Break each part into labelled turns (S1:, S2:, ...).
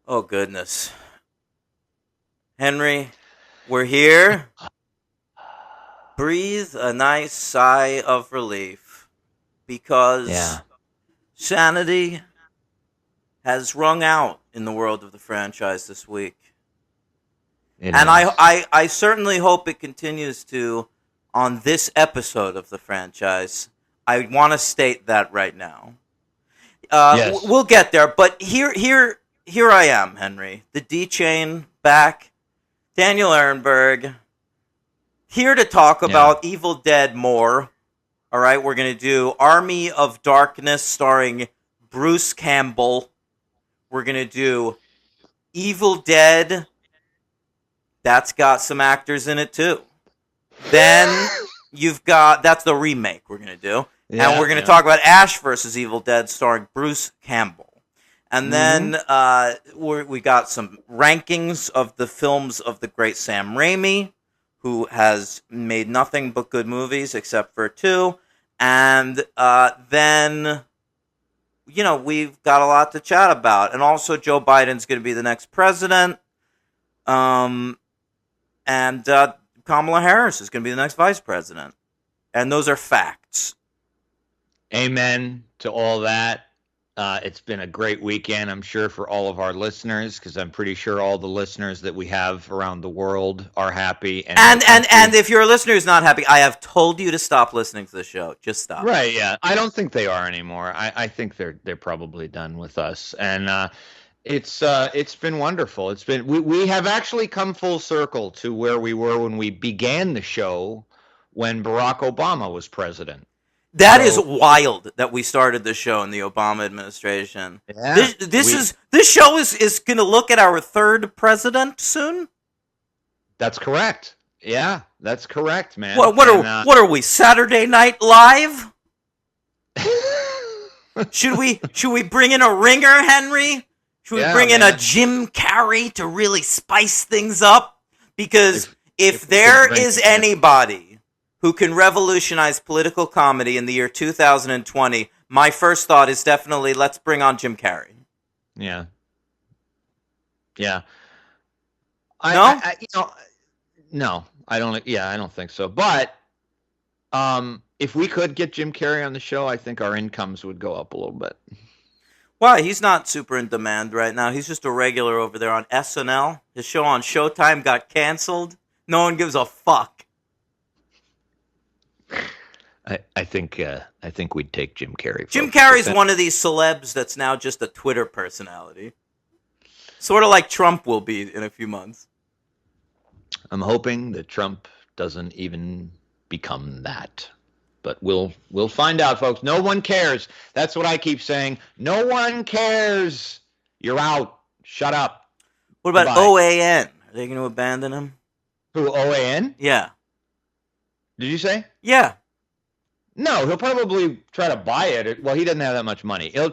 S1: Oh, goodness. Henry, we're here. Breathe a nice sigh of relief because
S2: Yeah,
S1: sanity has rung out in the world of the franchise this week.
S2: it
S1: And I,
S2: has.
S1: I, I certainly hope it continues to on this episode of the franchise. I want to state that right now.
S2: Yes.
S1: We'll get there, but here I am, Henry. The D Chain back. Daniel Ehrenberg, here to talk
S2: Yeah.
S1: about Evil Dead more. All right, we're going to do Army of Darkness starring Bruce Campbell. We're going to do Evil Dead. That's got some actors in it too. Then you've got, that's the remake we're going to do. And we're
S2: Yeah,
S1: going to
S2: yeah.
S1: talk about Ash versus Evil Dead starring Bruce Campbell. And
S2: Mm-hmm.
S1: then we got some rankings of the films of the great Sam Raimi, who has made nothing but good movies except for two. And then, we've got a lot to chat about. And also, Joe Biden's going to be the next president. And Kamala Harris is going to be the next vice president. And those are facts.
S2: Amen to all that. It's been a great weekend, I'm sure, for all of our listeners, because I'm pretty sure all the listeners that we have around the world are happy, and in the
S1: And
S2: country.
S1: if your listener is not happy, I have told you to stop listening to the show. Just stop.
S2: Right, yeah. I don't think they are anymore. I think they're probably done with us. And it's been wonderful. We have actually come full circle to where we were when we began the show when Barack Obama was president.
S1: That is
S2: So
S1: wild that we started the show in the Obama administration.
S2: yeah,
S1: This show is going to look at our third president soon.
S2: that's correct. Yeah, that's correct, man.
S1: What are we, Saturday Night Live? Should we bring in a ringer, Henry? Should we
S2: Yeah,
S1: bring in a
S2: man.
S1: Jim Carrey to really spice things up? Because if
S2: If we could
S1: there
S2: bring
S1: is
S2: him in.
S1: anybody who can revolutionize political comedy in the year 2020, my first thought is definitely let's bring on Jim Carrey.
S2: Yeah, yeah.
S1: No?
S2: No, I don't. Yeah, I don't think so. But if we could get Jim Carrey on the show, I think our incomes would go up a little bit.
S1: Why? He's not super in demand right now. He's just a regular over there on SNL. His show on Showtime got canceled. No one gives a fuck.
S2: I think we'd take Jim Carrey.
S1: Jim
S2: Folks.
S1: Carrey's one of these celebs that's now just a Twitter personality. Sort of like Trump will be in a few months.
S2: I'm hoping that Trump doesn't even become that. But we'll find out, folks. No one cares. That's what I keep saying. No one cares. You're out. Shut up.
S1: What about
S2: Goodbye.
S1: OAN? Are they going to abandon him?
S2: Who, OAN?
S1: Yeah.
S2: Did you say?
S1: Yeah.
S2: No, he'll probably try to buy it. Well, he doesn't have that much money. He'll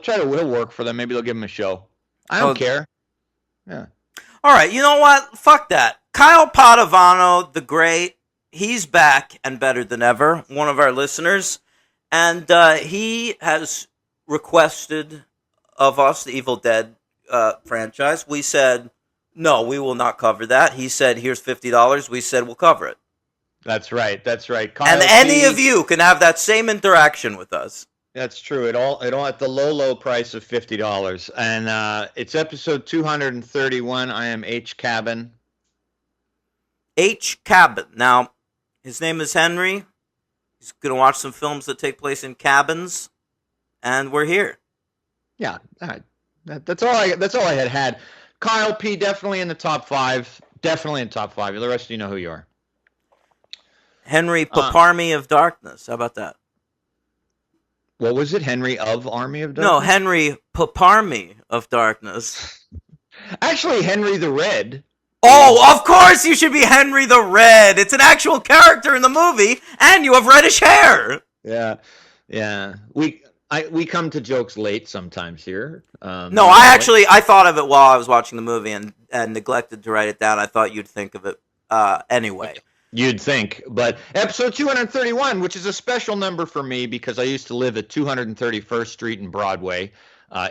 S2: work for them. Maybe they'll give him a show. I don't
S1: Oh,
S2: care. Yeah.
S1: all right. You know what? Fuck that. Kyle Padovano, the great, he's back and better than ever. One of our listeners. And he has requested of us the Evil Dead franchise. We said, no, we will not cover that. He said, here's $50. We said, we'll cover it.
S2: That's right. That's right.
S1: And
S2: Kyle
S1: any
S2: P.
S1: of you can have that same interaction with us.
S2: That's true. It all at the low price of $50. And it's episode 231. I am H Cabin.
S1: H. Cabin. Now, his name is Henry. He's going to watch some films that take place in cabins. And we're here.
S2: Yeah. That's all I had. Kyle P. definitely in the top 5. Definitely in the top 5. The rest of you know who you are.
S1: Henry Paparmi of Darkness. How about that?
S2: What was it? Henry of Army of
S1: No,
S2: Darkness?
S1: Henry Paparmi of Darkness.
S2: Actually, Henry the Red.
S1: Oh, of course you should be Henry the Red. It's an actual character in the movie, and you have reddish hair.
S2: Yeah, yeah. We come to jokes late sometimes here.
S1: No, I thought of it while I was watching the movie and neglected to write it down. I thought you'd think of it anyway.
S2: You'd think, but episode 231, which is a special number for me because I used to live at 231st Street and Broadway.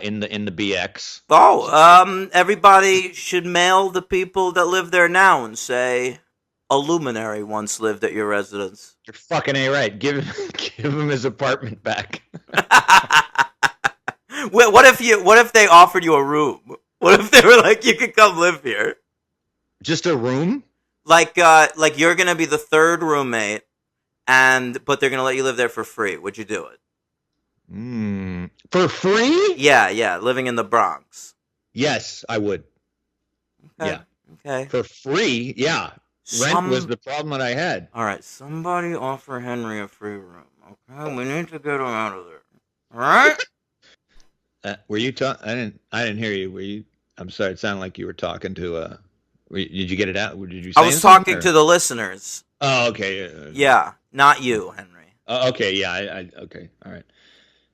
S2: in the BX.
S1: Oh, everybody should mail the people that live there now and say a luminary once lived at your residence.
S2: You're fucking A right. Give him give him his apartment back.
S1: What if they offered you a room? What if they were like, you could come live here?
S2: Just a room?
S1: Like you're gonna be the third roommate, but they're gonna let you live there for free. Would you do it?
S2: For free?
S1: Yeah, living in the Bronx.
S2: Yes, I would.
S1: Okay.
S2: Yeah.
S1: Okay.
S2: For free? Yeah. Rent was the problem that I had.
S1: All right, somebody offer Henry a free room. Okay, we need to get him out of there. All right.
S2: Were you talking? I didn't hear you. Were you? I'm sorry. It sounded like you were talking to. Did you get it out? Did you? Say
S1: I was talking to the listeners.
S2: Oh, okay.
S1: Yeah, not you, Henry.
S2: Okay. Yeah. Okay. All right.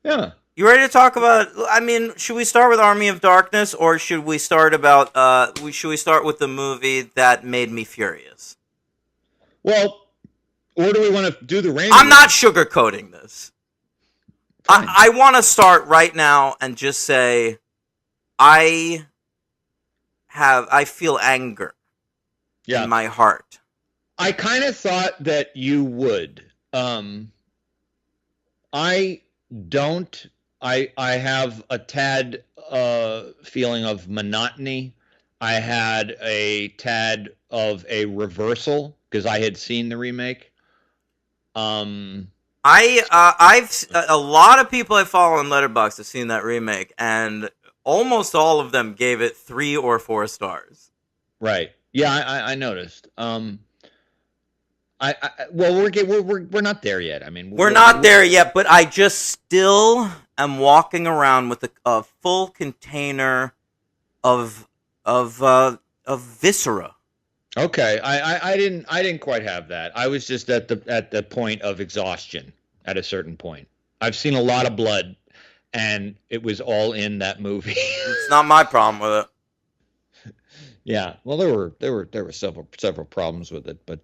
S2: Yeah.
S1: You ready to talk about? I mean, should we start with Army of Darkness, or should we start about? Should we start with the movie that made me furious?
S2: Well, or do we want to do the rain?
S1: I'm not sugarcoating this. I want to start right now and just say, I feel anger in my heart.
S2: I kind of thought that you would. I don't. I have a tad feeling of monotony. I had a tad of a reversal because I had seen the remake.
S1: I've a lot of people I follow on Letterboxd have seen that remake, and almost all of them gave it 3 or 4 stars.
S2: Right. Yeah, I noticed. Well, we're not there yet. I mean,
S1: we're not there yet, but I just still am walking around with a full container of viscera.
S2: Okay, I didn't quite have that. I was just at the point of exhaustion at a certain point. I've seen a lot of blood, and it was all in that movie.
S1: It's not my problem with it.
S2: Yeah, well, there were several problems with it, but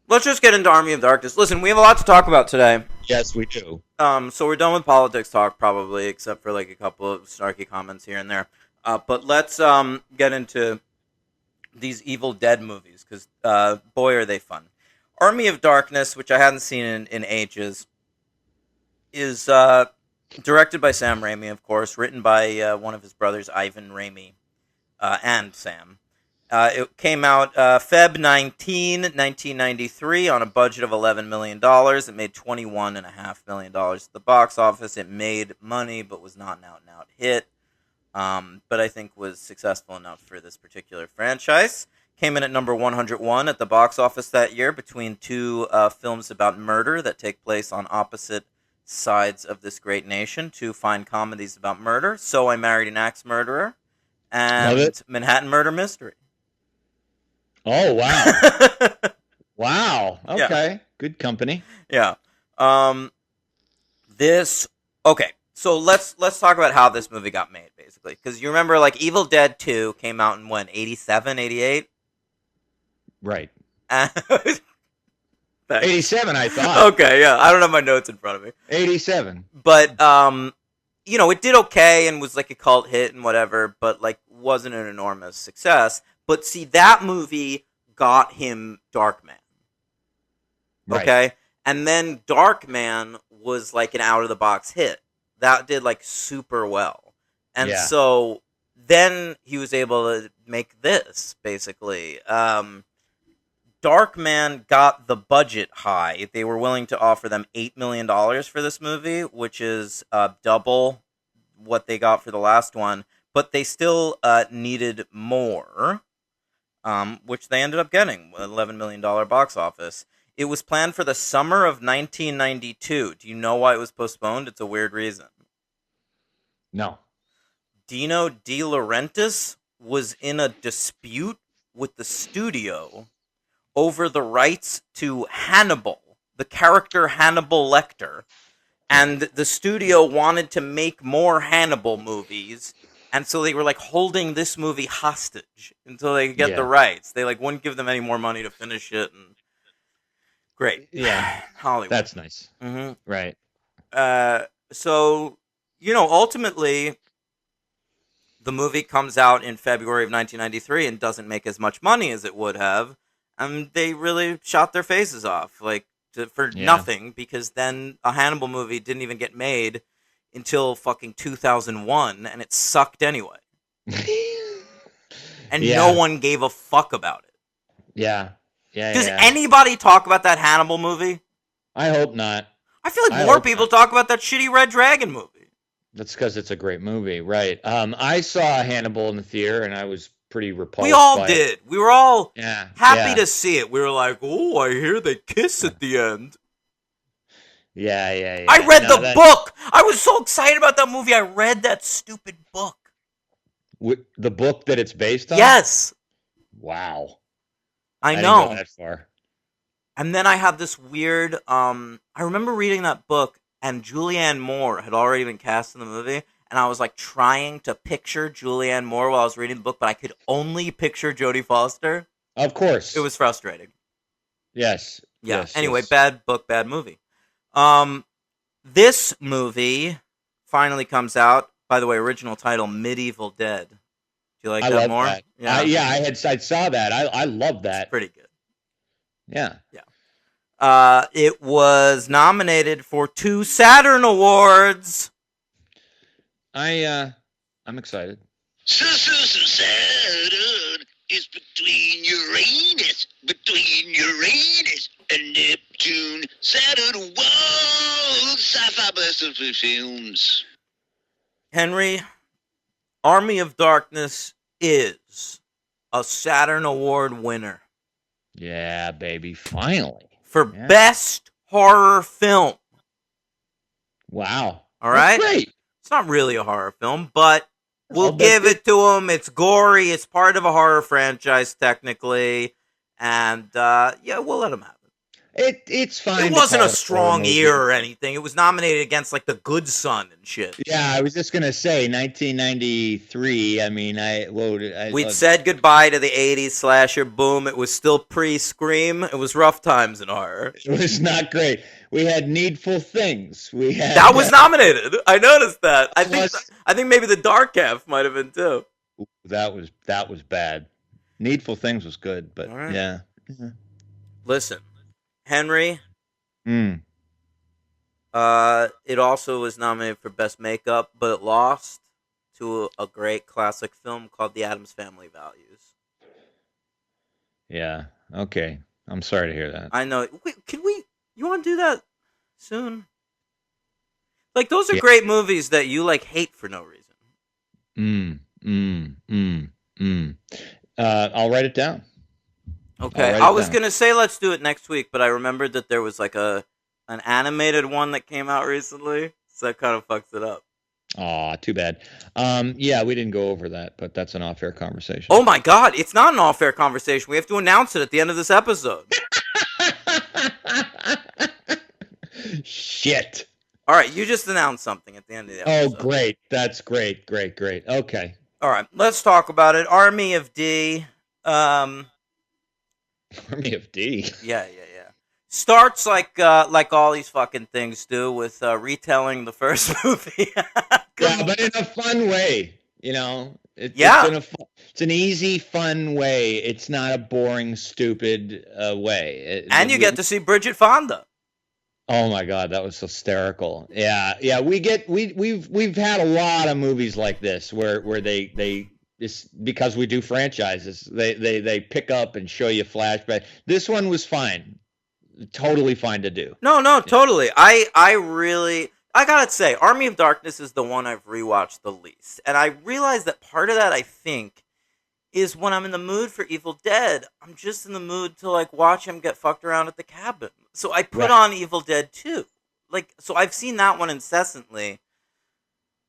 S1: let's just get into Army of Darkness. Listen, we have a lot to talk about today.
S2: Yes, we do.
S1: So we're done with politics talk probably, except for like a couple of snarky comments here and there. But let's get into these Evil Dead movies, because boy are they fun. Army of Darkness, which I hadn't seen in ages, is directed by Sam Raimi, of course, written by one of his brothers, Ivan Raimi, and Sam. It came out Feb 19, 1993, on a budget of $11 million. It made $21.5 million at the box office. It made money, but was not an out-and-out hit. But I think was successful enough for this particular franchise. Came in at number 101 at the box office that year, between two films about murder that take place on opposite sides of this great nation. Two fine comedies about murder: So I Married an Axe Murderer and Manhattan Murder Mystery.
S2: Oh, wow. Wow. Okay. Yeah. Good company.
S1: Yeah. Okay. So let's talk about how this movie got made, basically. Because you remember, like, Evil Dead 2 came out in, when, 87, 88?
S2: Right. 87, I thought.
S1: Okay, yeah. I don't have my notes in front of me.
S2: 87.
S1: But, it did okay and was, like, a cult hit and whatever, but, like, wasn't an enormous success. But, see, that movie got him Darkman.
S2: Right.
S1: Okay? And then Darkman was, like, an out-of-the-box hit. That did, like, super well. And so then he was able to make this, basically. Darkman got the budget high. They were willing to offer them $8 million for this movie, which is double what they got for the last one. But they still needed more, which they ended up getting with an $11 million box office. It was planned for the summer of 1992. Do you know why it was postponed? It's a weird reason.
S2: No.
S1: Dino De Laurentiis was in a dispute with the studio over the rights to Hannibal, the character Hannibal Lecter. And the studio wanted to make more Hannibal movies, and so they were, like, holding this movie hostage until they could get the rights. They, like, wouldn't give them any more money to finish it, and great.
S2: Yeah.
S1: Hollywood.
S2: That's nice.
S1: Mm-hmm.
S2: Right.
S1: So, ultimately, the movie comes out in February of 1993 and doesn't make as much money as it would have. And they really shot their faces off, like, for nothing, because then a Hannibal movie didn't even get made until fucking 2001, and it sucked anyway. And no one gave a fuck about it.
S2: Yeah.
S1: Does anybody talk about that Hannibal movie?
S2: I hope not.
S1: I feel like more people talk about that shitty Red Dragon movie.
S2: That's because it's a great movie, right? I saw Hannibal in the theater, and I was pretty repulsed.
S1: We all did. We were all happy
S2: to
S1: see it. We were like, "Oh, I hear they kiss at the end."
S2: Yeah.
S1: I read the book. I was so excited about that movie. I read that stupid book.
S2: The book that it's based on?
S1: Yes.
S2: Wow.
S1: I know.
S2: Didn't go that far.
S1: And then I have this weird. I remember reading that book, and Julianne Moore had already been cast in the movie, and I was like trying to picture Julianne Moore while I was reading the book, but I could only picture Jodie Foster.
S2: Of course.
S1: It was frustrating.
S2: Yes.
S1: Yeah.
S2: Yes,
S1: Anyway,
S2: yes.
S1: bad book, bad movie. This movie finally comes out. By the way, original title, Medieval Dead. Do you like that more?
S2: That.
S1: Yeah.
S2: I saw that. I love that.
S1: It's pretty good.
S2: Yeah.
S1: It was nominated for 2 Saturn Awards.
S2: I'm excited.
S3: Saturn is between Uranus and Neptune. Saturn Awards, sci-fi best of films.
S1: Henry, Army of Darkness is a Saturn Award winner.
S2: Yeah, baby. Finally.
S1: For Best Horror Film.
S2: Wow.
S1: All right?
S2: That's great.
S1: It's not really a horror film, but we'll give it to him. It's gory. It's part of a horror franchise, technically. And, we'll let him have it.
S2: It's fine.
S1: It wasn't a strong year or anything. It was nominated against, like, The Good Son and shit.
S2: Yeah, I was just going to say, 1993, I mean,
S1: We'd said goodbye to the 80s slasher boom. It was still pre-Scream. It was rough times in horror.
S2: It was not great. We had Needful Things.
S1: That was nominated. I noticed that. I think maybe The Dark Half might have been, too.
S2: That was bad. Needful Things was good, but yeah.
S1: Listen. Henry,
S2: it
S1: also was nominated for Best Makeup, but it lost to a great classic film called The Addams Family Values.
S2: Yeah, okay. I'm sorry to hear that.
S1: I know. Wait, you want to do that soon? Like, those are great movies that you, like, hate for no reason.
S2: I'll write it down.
S1: Okay, I was going to say let's do it next week, but I remembered that there was like an animated one that came out recently, so that kind of fucks it up.
S2: Aw, too bad. Yeah, we didn't go over that, but that's an off-air conversation.
S1: Oh my god, it's not an off-air conversation. We have to announce it at the end of this episode.
S2: Shit.
S1: All right, you just announced something at the end of the episode.
S2: Oh, great. That's great. Okay.
S1: All right, let's talk about it. Army of D.
S2: Army of D.
S1: Yeah. Starts like all these fucking things do with retelling the first movie.
S2: Yeah, but in a fun way, you know. It's an easy, fun way. It's not a boring, stupid way.
S1: And you get to see Bridget Fonda.
S2: Oh my God, that was hysterical. Yeah. We've had a lot of movies like this where they because we do franchises, they pick up and show you flashback. This one was fine. Totally fine to do.
S1: No, totally. I gotta say, Army of Darkness is the one I've rewatched the least. And I realize that part of that, I think, is when I'm in the mood for Evil Dead, I'm just in the mood to, like, watch him get fucked around at the cabin. So I put on Evil Dead 2. Like, so I've seen that one incessantly.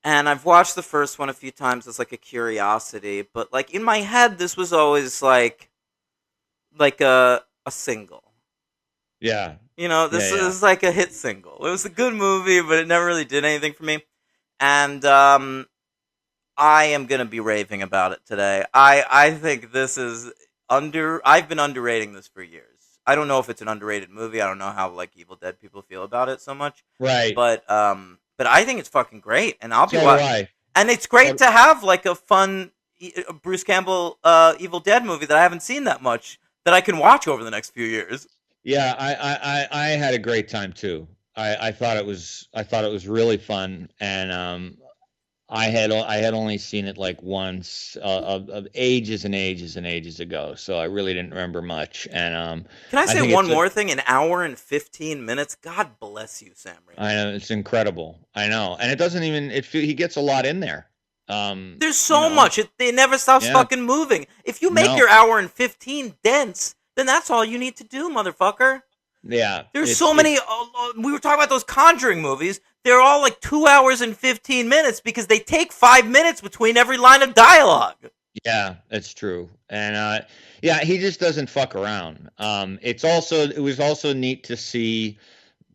S1: And I've watched the first one a few times as, like, a curiosity. But, like, in my head, this was always, like a single.
S2: Yeah.
S1: You know, this is like a hit single. It was a good movie, but it never really did anything for me. And I am going to be raving about it today. I think this is I've been underrating this for years. I don't know if it's an underrated movie. I don't know how, like, Evil Dead people feel about it so much.
S2: Right.
S1: But I think it's fucking great. And I'll be And it's great to have like a fun Bruce Campbell Evil Dead movie that I haven't seen that much that I can watch over the next few years.
S2: Yeah, I had a great time too. I thought it was really fun, and I had only seen it like once of ages and ages and ages ago, so I really didn't remember much. And
S1: Can I
S2: I
S1: say
S2: think
S1: one
S2: it's
S1: more thing? An hour and 15 minutes. God bless you, Sam Raimi.
S2: I know it's incredible. I know, and it doesn't even he gets a lot in there.
S1: There's so much. They never stops
S2: Yeah.
S1: fucking moving. If you make
S2: No.
S1: your hour and 15 dense, then that's all you need to do, motherfucker.
S2: Yeah,
S1: There's so many. We were talking about those Conjuring movies. They're all like 2 hours and 15 minutes because they take 5 minutes between every line of dialogue.
S2: Yeah, that's true. And yeah, he just doesn't fuck around. It was also neat to see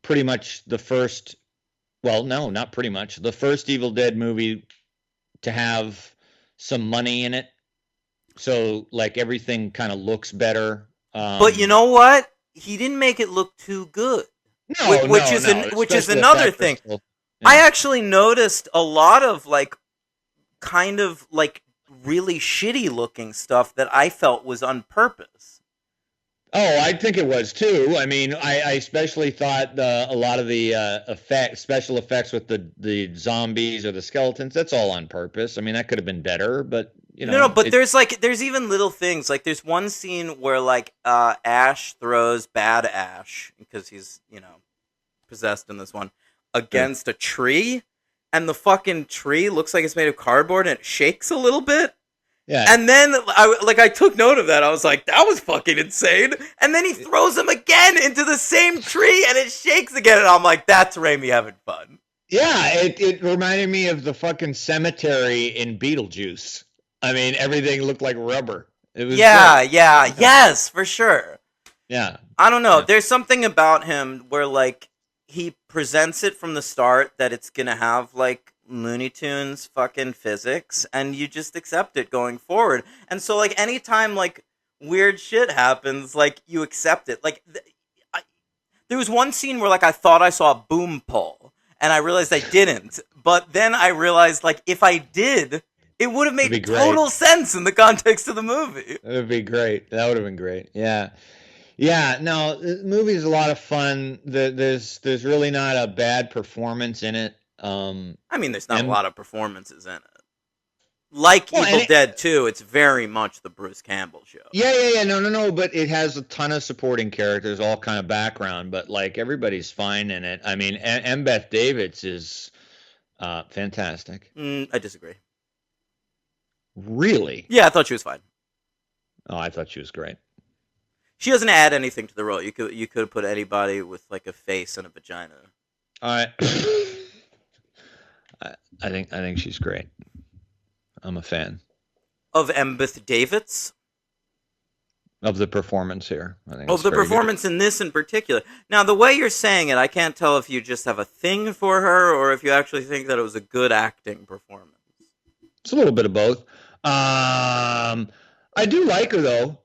S2: pretty much the first, well, no, not pretty much, the first Evil Dead movie to have some money in it. So like everything kind of looks better.
S1: But you know what? He didn't make it look too good. Which is another thing.
S2: Yeah.
S1: I actually noticed a lot of like kind of like really shitty looking stuff that I felt was on purpose.
S2: Oh, I think it was too. I mean, I especially thought a lot of the special effects with the zombies or the skeletons, that's all on purpose. I mean, that could have been better, but you know.
S1: No, but there's even little things. Like there's one scene where like Ash throws Bad Ash, because he's, possessed in this one, against a tree, and the fucking tree looks like it's made of cardboard and it shakes a little bit.
S2: Yeah.
S1: And then I took note of that. I was like, that was fucking insane. And then he throws him again into the same tree and it shakes again. And I'm like, that's Raimi having fun.
S2: Yeah, it reminded me of the fucking cemetery in Beetlejuice. I mean, everything looked like rubber. It was great.
S1: Yes, for sure.
S2: Yeah.
S1: I don't know.
S2: Yeah.
S1: There's something about him where like he presents it from the start that it's gonna have like Looney Tunes fucking physics, and you just accept it going forward. And so like anytime like weird shit happens, like you accept it. Like there was one scene where like I thought I saw a boom pole and I realized I didn't, but then I realized like if I did, it would have made total sense in the context of the movie.
S2: It would be great. That would have been great. Yeah. Yeah, no, the movie's a lot of fun. There's really not a bad performance in it.
S1: I mean, there's not a lot of performances in it. Like Evil Dead 2, it's very much the Bruce Campbell show.
S2: Yeah. No. But it has a ton of supporting characters, all kind of background. But like everybody's fine in it. I mean, Beth Davids is fantastic.
S1: I disagree.
S2: Really?
S1: Yeah, I thought she was fine.
S2: Oh, I thought she was great.
S1: She doesn't add anything to the role. You could have put anybody with like a face and a vagina.
S2: I think she's great. I'm a fan
S1: Of Beth Davids?
S2: of the performance here. I think
S1: Of
S2: it's
S1: the
S2: very good.
S1: performance in this in particular. Now, the way you're saying it, I can't tell if you just have a thing for her or if you actually think that it was a good acting performance.
S2: It's a little bit of both. I do like her though.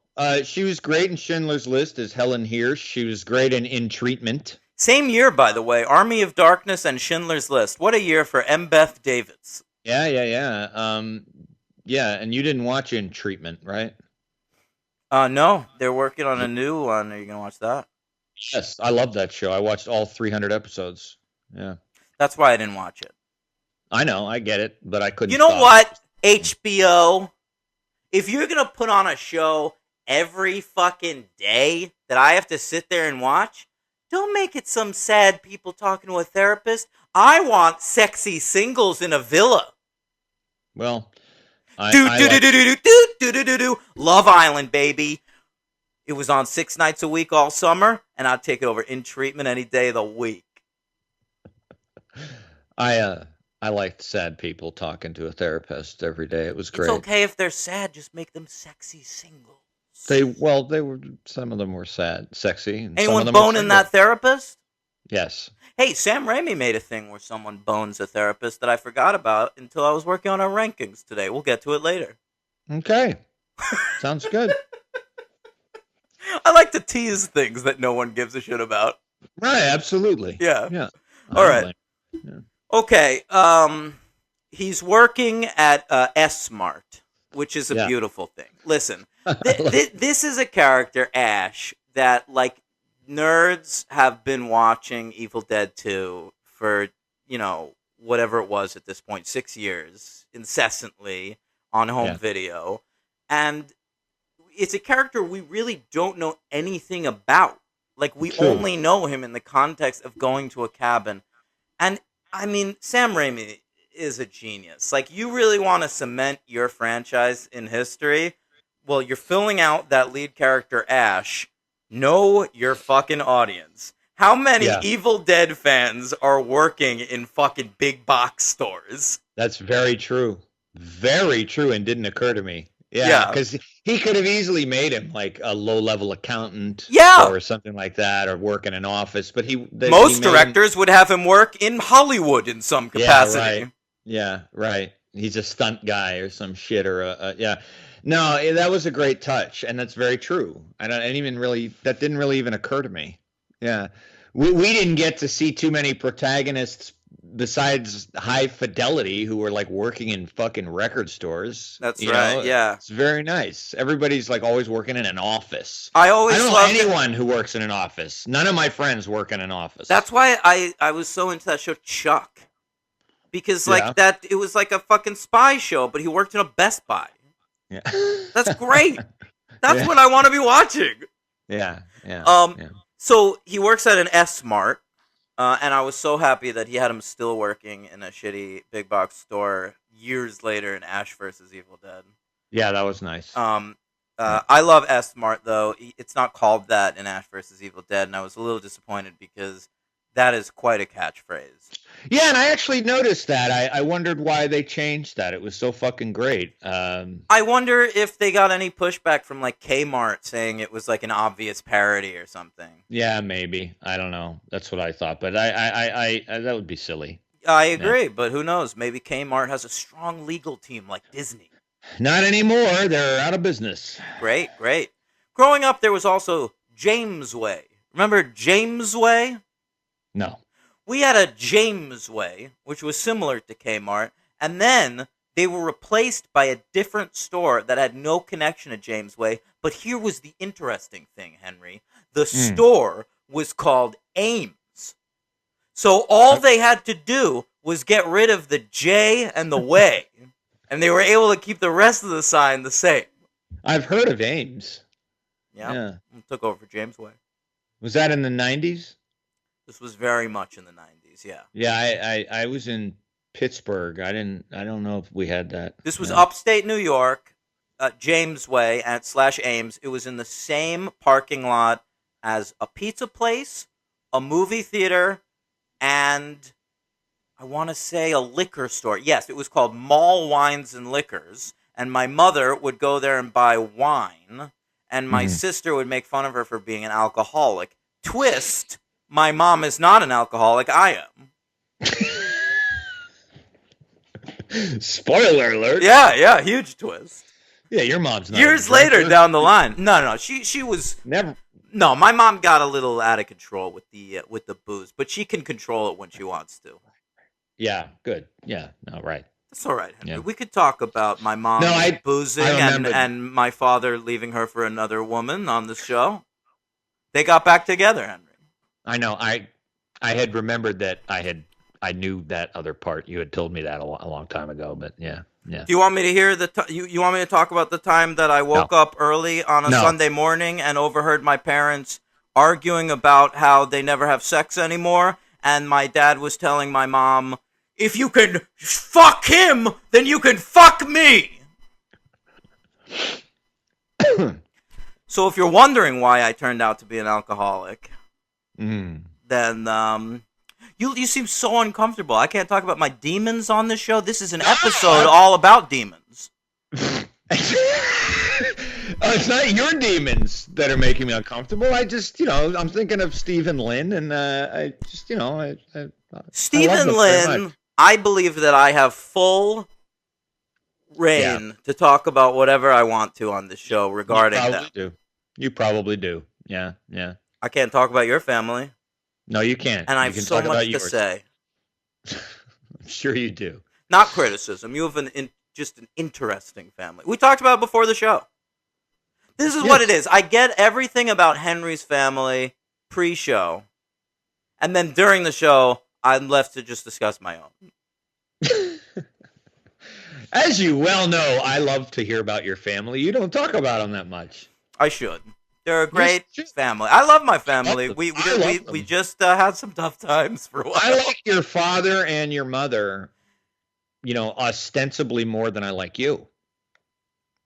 S2: She was great in Schindler's List as Helen Hirsch. She was great in Treatment.
S1: Same year, by the way. Army of Darkness and Schindler's List. What a year for Beth Davids.
S2: Yeah. Yeah, and you didn't watch In Treatment, right?
S1: No, they're working on a new one. Are you going to watch that?
S2: Yes, I love that show. I watched all 300 episodes. Yeah.
S1: That's why I didn't watch it.
S2: I know, I get it, but I couldn't
S1: You know
S2: stop.
S1: what, HBO? If you're going to put on a show every fucking day that I have to sit there and watch, don't make it some sad people talking to a therapist. I want sexy singles in a villa.
S2: Well,
S1: Love Island, baby. It was on 6 nights a week all summer, and I'd take it over In Treatment any day of the week.
S2: I liked sad people talking to a therapist every day. It was great.
S1: It's okay if they're sad, just make them sexy singles.
S2: They were, some of them were sad, sexy. And some
S1: Anyone
S2: of them were
S1: boning
S2: single.
S1: that therapist?
S2: Yes.
S1: Hey, Sam Raimi made a thing where someone bones a therapist that I forgot about until I was working on our rankings today. We'll get to it later.
S2: Okay. Sounds good.
S1: I like to tease things that no one gives a shit about.
S2: Right, absolutely.
S1: Yeah.
S2: Yeah.
S1: All right.
S2: Yeah.
S1: Okay. he's working at S-Mart, which is a
S2: Yeah.
S1: beautiful thing. Listen, this is a character, Ash, that like nerds have been watching Evil Dead 2 for, whatever it was at this point, 6 years, incessantly on home
S2: Yeah.
S1: video. And it's a character we really don't know anything about. Like, we
S2: True.
S1: only know him in the context of going to a cabin. And, I mean, Sam Raimi is a genius. Like, you really want to cement your franchise in history? Well, you're filling out that lead character, Ash. Know your fucking audience. How many
S2: Yeah.
S1: Evil Dead fans are working in fucking big box stores?
S2: That's very true. Very true, and didn't occur to me.
S1: Yeah.
S2: Yeah, because he could have easily made him like a low-level accountant,
S1: Yeah.
S2: or something like that, or work in an office. But he
S1: Most
S2: made him-
S1: directors would have him work in Hollywood in some capacity.
S2: right. Yeah, right. He's a stunt guy or some shit, or yeah. No, that was a great touch, and that's very true. I didn't even really that didn't really even occur to me. Yeah, we didn't get to see too many protagonists besides High Fidelity who were like working in fucking record stores.
S1: That's
S2: you
S1: right,
S2: know?
S1: yeah.
S2: It's very nice. Everybody's like always working in an office.
S1: I
S2: I
S1: always
S2: don't know
S1: loved it.
S2: anyone who works in an office. None of my friends work in an office.
S1: That's why I was so into that show, Chuck. Because, like,
S2: Yeah.
S1: that, it was like a fucking spy show, but he worked in a Best Buy.
S2: yeah.
S1: That's great. That's
S2: Yeah.
S1: what I want to be watching.
S2: yeah, yeah.
S1: Um,
S2: yeah.
S1: So he works at an S-Mart, and I was so happy that he had him still working in a shitty big box store years later in Ash vs. Evil Dead.
S2: Yeah, that was nice.
S1: I love S-Mart, though. It's not called that in Ash vs. Evil Dead, and I was a little disappointed because that is quite a catchphrase.
S2: Yeah, and I actually noticed that. I wondered why they changed that. It was so fucking great.
S1: I wonder if they got any pushback from like Kmart saying it was like an obvious parody or something.
S2: Yeah, maybe. I don't know. That's what I thought, but I that would be silly.
S1: I agree, but who knows? Maybe Kmart has a strong legal team like Disney.
S2: Not anymore. They're out of business.
S1: Great, great. Growing up, there was also James Way. Remember James Way?
S2: No.
S1: We had a James Way, which was similar to Kmart, and then they were replaced by a different store that had no connection to James Way. But here was the interesting thing, Henry. The store was called Ames. So all they had to do was get rid of the J and the Way, and they were able to keep the rest of the sign the same.
S2: I've heard of Ames.
S1: Yeah.
S2: Yeah.
S1: Took over for James Way.
S2: Was that in the 90s?
S1: This was very much in the 90s, yeah.
S2: Yeah, I was in Pittsburgh. I don't know if we had that.
S1: This was
S2: No.
S1: upstate New York, James Way at / Ames. It was in the same parking lot as a pizza place, a movie theater, and I want to say a liquor store. Yes, it was called Mall Wines and Liquors, and my mother would go there and buy wine, and my sister would make fun of her for being an alcoholic. Twist, my mom is not an alcoholic, I am.
S2: Spoiler alert.
S1: Yeah, huge twist.
S2: Yeah, your mom's not.
S1: Years
S2: a drinker.
S1: later down the line. No, she was
S2: Never.
S1: no. My mom got a little out of control with the booze, but she can control it when she wants to.
S2: Yeah, good. Yeah, no, right.
S1: That's all right, Henry.
S2: Yeah.
S1: We could talk about my mom
S2: No, I
S1: boozing
S2: remember.
S1: and my father leaving her for another woman on the show. They got back together, Henry.
S2: I know. I had remembered that I knew that other part. You had told me that a long time ago, but yeah.
S1: Do you want me to hear you want me to talk about the time that I woke up early on a
S2: No.
S1: Sunday morning and overheard my parents arguing about how they never have sex anymore, and my dad was telling my mom, "If you can fuck him, then you can fuck me." So if you're wondering why I turned out to be an alcoholic, then you seem so uncomfortable. I can't talk about my demons on this show. This is an episode all about demons.
S2: It's not your demons that are making me uncomfortable. I just, I'm thinking of Stephen Lynn, and I just, I
S1: Stephen
S2: love them very
S1: Lynn,
S2: much.
S1: I believe that I have full reign to talk about whatever I want to on this show regarding them.
S2: You probably do. Yeah.
S1: I can't talk about your family,
S2: No, you can't.
S1: and I
S2: You
S1: have
S2: can
S1: so
S2: talk about
S1: much to
S2: yours.
S1: say.
S2: I'm sure you do.
S1: Not criticism. You have just an interesting family. We talked about it before the show. This is what it is. I get everything about Henry's family pre-show, and then during the show, I'm left to just discuss my own.
S2: As you well know, I love to hear about your family. You don't talk about them that much.
S1: I should. They're a great family. I love my family. We just had some tough times for a while.
S2: I like your father and your mother, ostensibly more than I like you.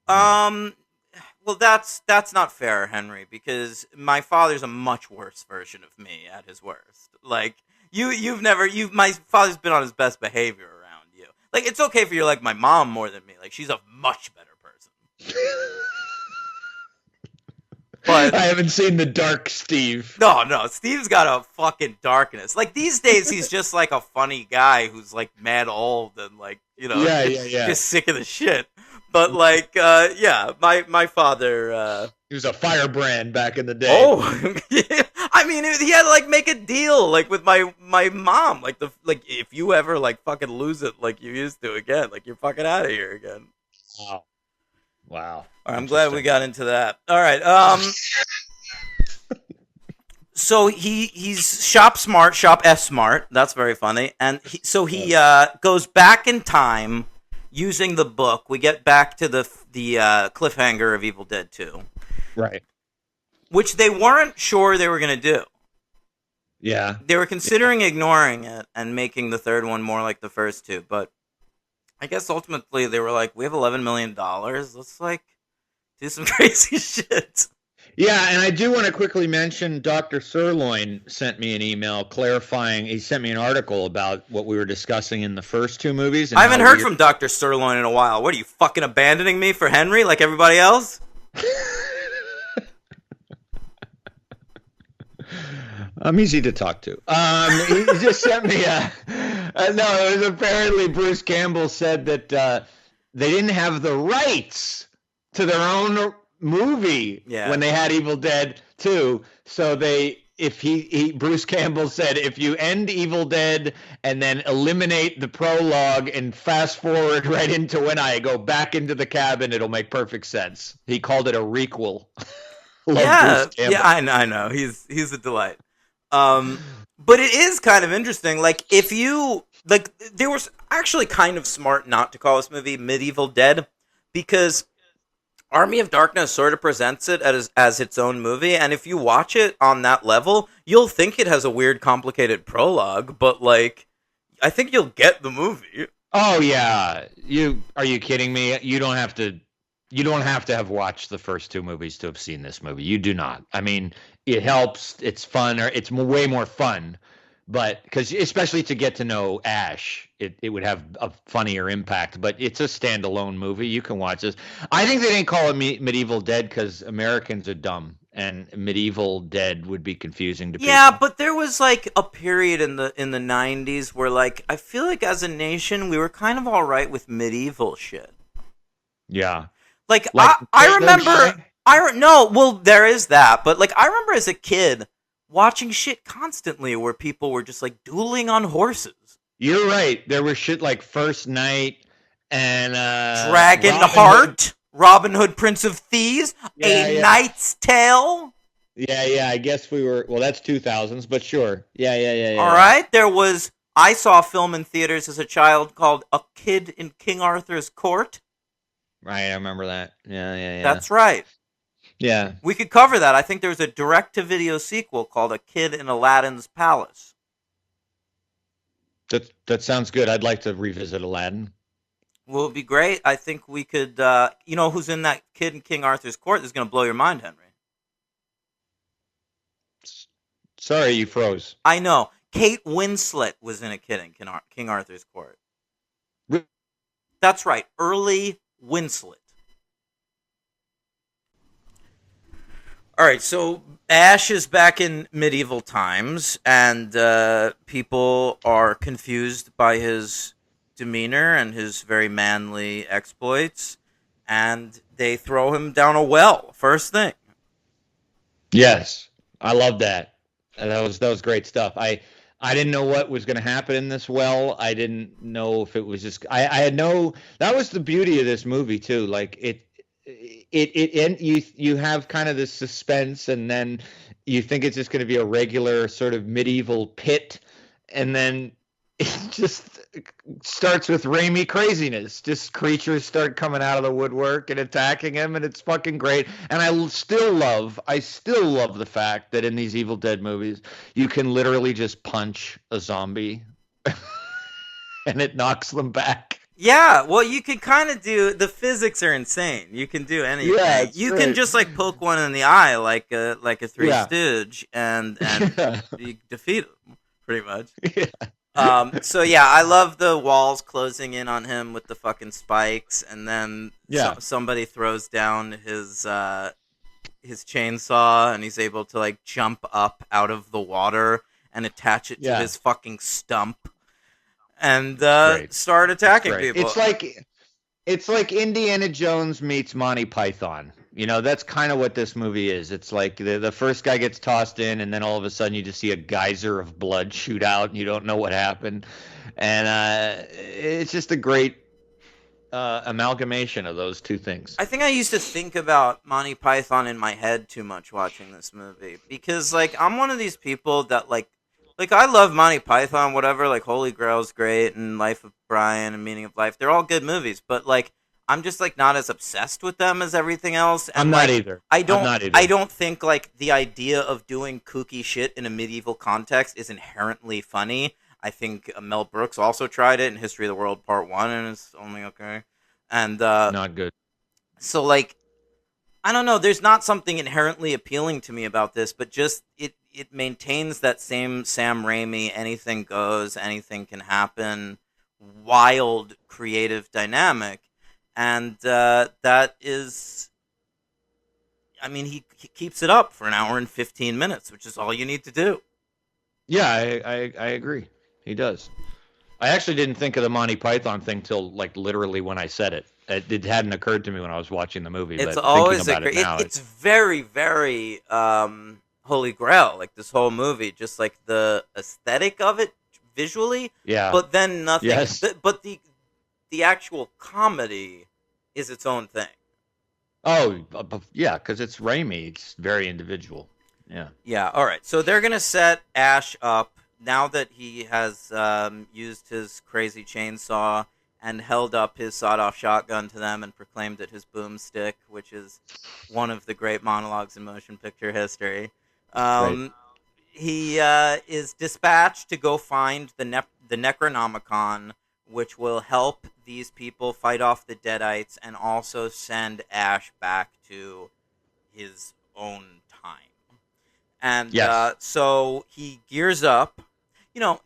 S1: Well, that's not fair, Henry, because my father's a much worse version of me at his worst. Like my father's been on his best behavior around you. Like, it's okay if you're like my mom more than me. Like, she's a much better person. But
S2: I haven't seen the dark Steve.
S1: No, Steve's got a fucking darkness. Like, these days, he's just like a funny guy who's like mad old and like, just sick of the shit. But like, my father.
S2: He was a firebrand back in the day.
S1: Oh, I mean, he had to like make a deal like with my mom. Like if you ever like fucking lose it like you used to again, like you're fucking out of here again.
S2: Wow.
S1: All right, I'm glad we got into that. All right. So he's shop S smart. That's very funny. And he goes back in time using the book. We get back to the cliffhanger of Evil Dead 2.
S2: Right.
S1: Which they weren't sure they were going to do.
S2: Yeah.
S1: They were considering ignoring it and making the third one more like the first two, but I guess ultimately they were like, we have $11 million. Let's like do some crazy shit.
S2: Yeah, and I do want to quickly mention Dr. Sirloin sent me an email clarifying. He sent me an article about what we were discussing in the first two movies. And
S1: I haven't heard from Dr. Sirloin in a while. What, are you fucking abandoning me for Henry like everybody else?
S2: I'm easy to talk to. He just sent me no, it was apparently Bruce Campbell said that they didn't have the rights to their own movie when they had Evil Dead 2. So Bruce Campbell said, if you end Evil Dead and then eliminate the prologue and fast forward right into when I go back into the cabin, it'll make perfect sense. He called it a requel.
S1: Yeah, I know. He's a delight. But it is kind of interesting. Like, if you they were actually kind of smart not to call this movie Medieval Dead, because Army of Darkness sort of presents it as its own movie, and if you watch it on that level, you'll think it has a weird, complicated prologue, but like, I think you'll get the movie.
S2: Oh yeah, are you kidding me? You don't have to have watched the first two movies to have seen this movie. You do not. I mean, it helps. It's fun, or it's way more fun. But because especially to get to know Ash, it would have a funnier impact. But it's a standalone movie. You can watch this. I think they didn't call it Medieval Dead because Americans are dumb, and Medieval Dead would be confusing to people.
S1: Yeah, but there was like a period in the 90s where like I feel like as a nation we were kind of all right with medieval shit.
S2: Yeah.
S1: Like I remember well, there is that, but like I remember as a kid watching shit constantly where people were just like dueling on horses.
S2: You're right. There was shit like First Night and
S1: Dragonheart, Robin Hood, Prince of Thieves, Knight's Tale.
S2: Yeah. I guess we were. Well, that's 2000s, but sure. Yeah.
S1: All right. I saw a film in theaters as a child called A Kid in King Arthur's Court.
S2: Right, I remember that. Yeah.
S1: That's right.
S2: Yeah.
S1: We could cover that. I think there's a direct-to-video sequel called A Kid in Aladdin's Palace.
S2: That sounds good. I'd like to revisit Aladdin.
S1: Well, it'd be great. I think we could, who's in that Kid in King Arthur's Court? This is going to blow your mind, Henry.
S2: Sorry, you froze.
S1: I know. Kate Winslet was in A Kid in King Arthur's Court. That's right. Early Winslet. All right, so Ash is back in medieval times, and people are confused by his demeanor and his very manly exploits, and they throw him down a well, first thing.
S2: Yes, I love that. That was great stuff. I I didn't know what was going to happen in this well. I didn't know if it was just. I had no. That was the beauty of this movie too. Like and you have kind of this suspense, and then you think it's just going to be a regular sort of medieval pit, and then it just starts with Raimi craziness. Just creatures start coming out of the woodwork and attacking him, and it's fucking great. And I still love the fact that in these Evil Dead movies, you can literally just punch a zombie, and it knocks them back.
S1: Yeah, well, you can kind of do. The physics are insane. You can do anything.
S2: Yeah, it's
S1: you
S2: great.
S1: can just like poke one in the eye, like a Three
S2: Yeah.
S1: Stooge, and
S2: Yeah.
S1: you defeat him pretty much.
S2: Yeah.
S1: So yeah, I love the walls closing in on him with the fucking spikes, and then
S2: Yeah.
S1: somebody throws down his chainsaw, and he's able to like jump up out of the water and attach it to
S2: Yeah.
S1: his fucking stump, and
S2: Great.
S1: start attacking
S2: Right.
S1: people.
S2: It's like Indiana Jones meets Monty Python. You know, that's kind of what this movie is. It's like the first guy gets tossed in, and then all of a sudden you just see a geyser of blood shoot out, and you don't know what happened. And it's just a great amalgamation of those two things.
S1: I think I used to think about Monty Python in my head too much watching this movie, because like I'm one of these people that like I love Monty Python, whatever, like Holy Grail's great and Life of Brian and Meaning of Life. They're all good movies, but like I'm just like not as obsessed with them as everything else. And
S2: I'm not
S1: like,
S2: either.
S1: I don't
S2: I'm not either.
S1: I don't think like the idea of doing kooky shit in a medieval context is inherently funny. I think Mel Brooks also tried it in History of the World Part 1 and it's only okay. And
S2: Not good.
S1: so like I don't know, there's not something inherently appealing to me about this, but just it maintains that same Sam Raimi, anything goes, anything can happen, wild creative dynamic. And that is, I mean, he keeps it up for an hour and 15 minutes, which is all you need to do.
S2: Yeah, I agree. He does. I actually didn't think of the Monty Python thing till like literally when I said it. It hadn't occurred to me when I was watching the movie.
S1: It's
S2: but
S1: always
S2: thinking about it now,
S1: it's very, very Holy Grail, like this whole movie, just like the aesthetic of it visually,
S2: yeah.
S1: but then nothing.
S2: Yes.
S1: But the actual comedy is its own thing.
S2: Oh, yeah, because it's Raimi. It's very individual. Yeah.
S1: Yeah, all right. So they're going to set Ash up now that he has used his crazy chainsaw and held up his sawed-off shotgun to them and proclaimed it his boomstick, which is one of the great monologues in motion picture history.
S2: Right.
S1: He is dispatched to go find the Necronomicon, which will help these people fight off the Deadites and also send Ash back to his own time. And
S2: Yes.
S1: so he gears up,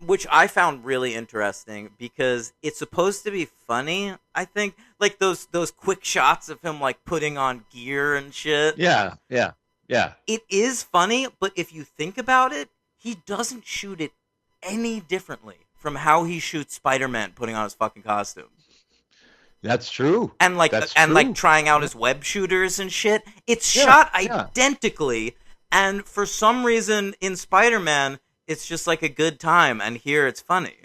S1: which I found really interesting because it's supposed to be funny, I think. Like those quick shots of him like putting on gear and shit.
S2: Yeah.
S1: It is funny, but if you think about it, he doesn't shoot it any differently from how he shoots Spider-Man putting on his fucking costume.
S2: That's true.
S1: And like
S2: That's
S1: and
S2: true.
S1: like trying out his web shooters and shit. It's
S2: Yeah,
S1: shot
S2: yeah.
S1: identically, and for some reason in Spider-Man it's just like a good time, and here it's funny.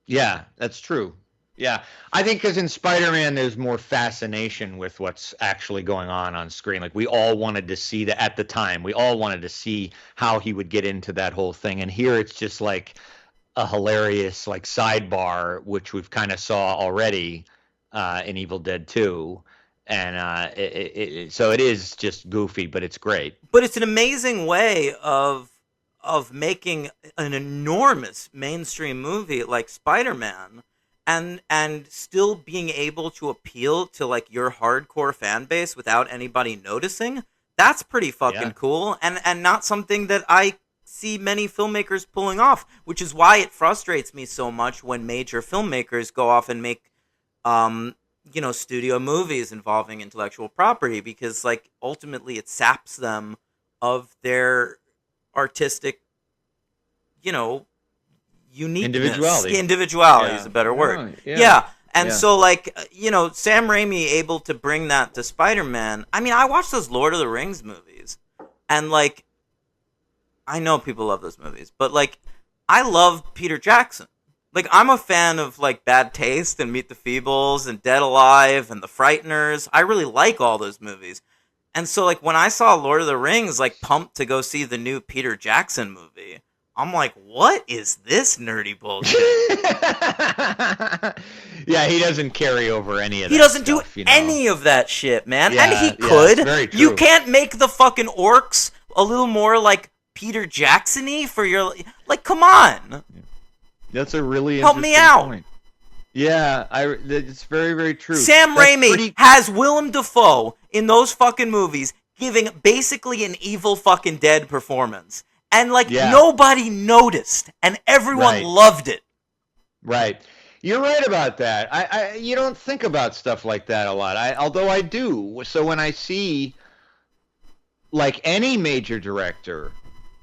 S2: Yeah, that's true. Yeah, I think because in Spider-Man, there's more fascination with what's actually going on screen. Like we all wanted to see that at the time. We all wanted to see how he would get into that whole thing. And here it's just like a hilarious like sidebar, which we've kind of saw already in Evil Dead 2. And so it is just goofy, but it's great.
S1: But it's an amazing way of making an enormous mainstream movie like Spider-Man and still being able to appeal to like your hardcore fan base without anybody noticing. That's pretty fucking
S2: Yeah.
S1: cool and not something that I see many filmmakers pulling off, which is why it frustrates me so much when major filmmakers go off and make studio movies involving intellectual property, because like ultimately it saps them of their artistic, uniqueness. Individuality is a better word.
S2: Oh,
S1: Yeah. And
S2: Yeah.
S1: so like, Sam Raimi able to bring that to Spider-Man. I mean, I watched those Lord of the Rings movies and like, I know people love those movies, but like I love Peter Jackson. Like, I'm a fan of, like, Bad Taste and Meet the Feebles and Dead Alive and The Frighteners. I really like all those movies. And so, like, when I saw Lord of the Rings, like, pumped to go see the new Peter Jackson movie, I'm like, what is this nerdy bullshit?
S2: Yeah, he doesn't carry over any of that.
S1: He doesn't
S2: stuff,
S1: do any of that shit, man.
S2: Yeah,
S1: And he
S2: yeah,
S1: could.
S2: it's very true.
S1: You can't make the fucking orcs a little more, like, Peter Jackson-y for your... Like, come on.
S2: That's a really
S1: Help me
S2: interesting
S1: out.
S2: point. Yeah, it's very, very true.
S1: Sam
S2: That's
S1: Raimi
S2: pretty-
S1: has Willem Dafoe in those fucking movies giving basically an Evil fucking Dead performance. And, like,
S2: Yeah.
S1: nobody noticed. And everyone
S2: Right.
S1: loved it.
S2: Right. You're right about that. You don't think about stuff like that a lot. Although I do. So when I see, like, any major director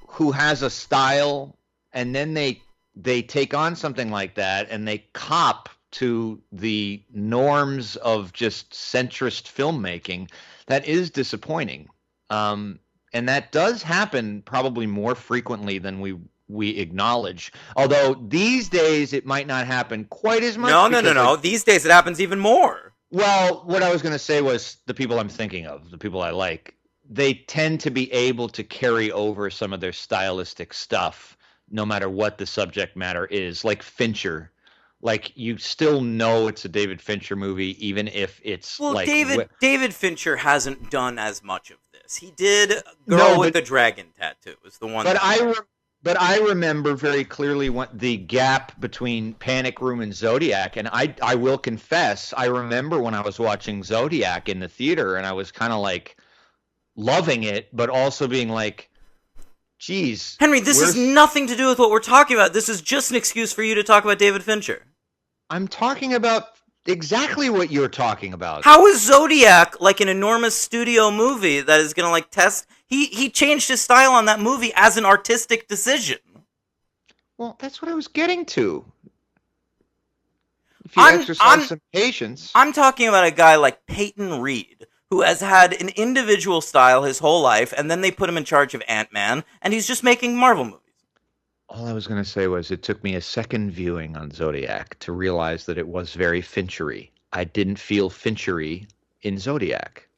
S2: who has a style and then they take on something like that and they cop to the norms of just centrist filmmaking, that is disappointing. And that does happen probably more frequently than we acknowledge. Although these days it might not happen quite as much.
S1: No.
S2: because, like,
S1: These days it happens even more.
S2: well, what I was going to say was the people I'm thinking of, the people I like, they tend to be able to carry over some of their stylistic stuff no matter what the subject matter is. Like Fincher. Like, you still know it's a David Fincher movie, even if it's
S1: Well,
S2: like...
S1: David Fincher hasn't done as much of this. He did Girl
S2: No,
S1: with
S2: but-
S1: the Dragon Tattoo. Was the one.
S2: But
S1: that-
S2: I remember very clearly the gap between Panic Room and Zodiac, and I will confess, I remember when I was watching Zodiac in the theater, and I was kind of like loving it, but also being like, geez.
S1: Henry, this has
S2: where's-
S1: nothing to do with what we're talking about. This is just an excuse for you to talk about David Fincher.
S2: I'm talking about exactly what you're talking about.
S1: How is Zodiac like an enormous studio movie that is going to like test? He changed his style on that movie as an artistic decision.
S2: Well, that's what I was getting to. If you
S1: I'm-
S2: exercise some patience.
S1: I'm talking about a guy like Peyton Reed, who has had an individual style his whole life, and then they put him in charge of Ant-Man, and he's just making Marvel movies.
S2: All I was going to say was it took me a second viewing on Zodiac to realize that it was very Finchery. I didn't feel Finchery in Zodiac.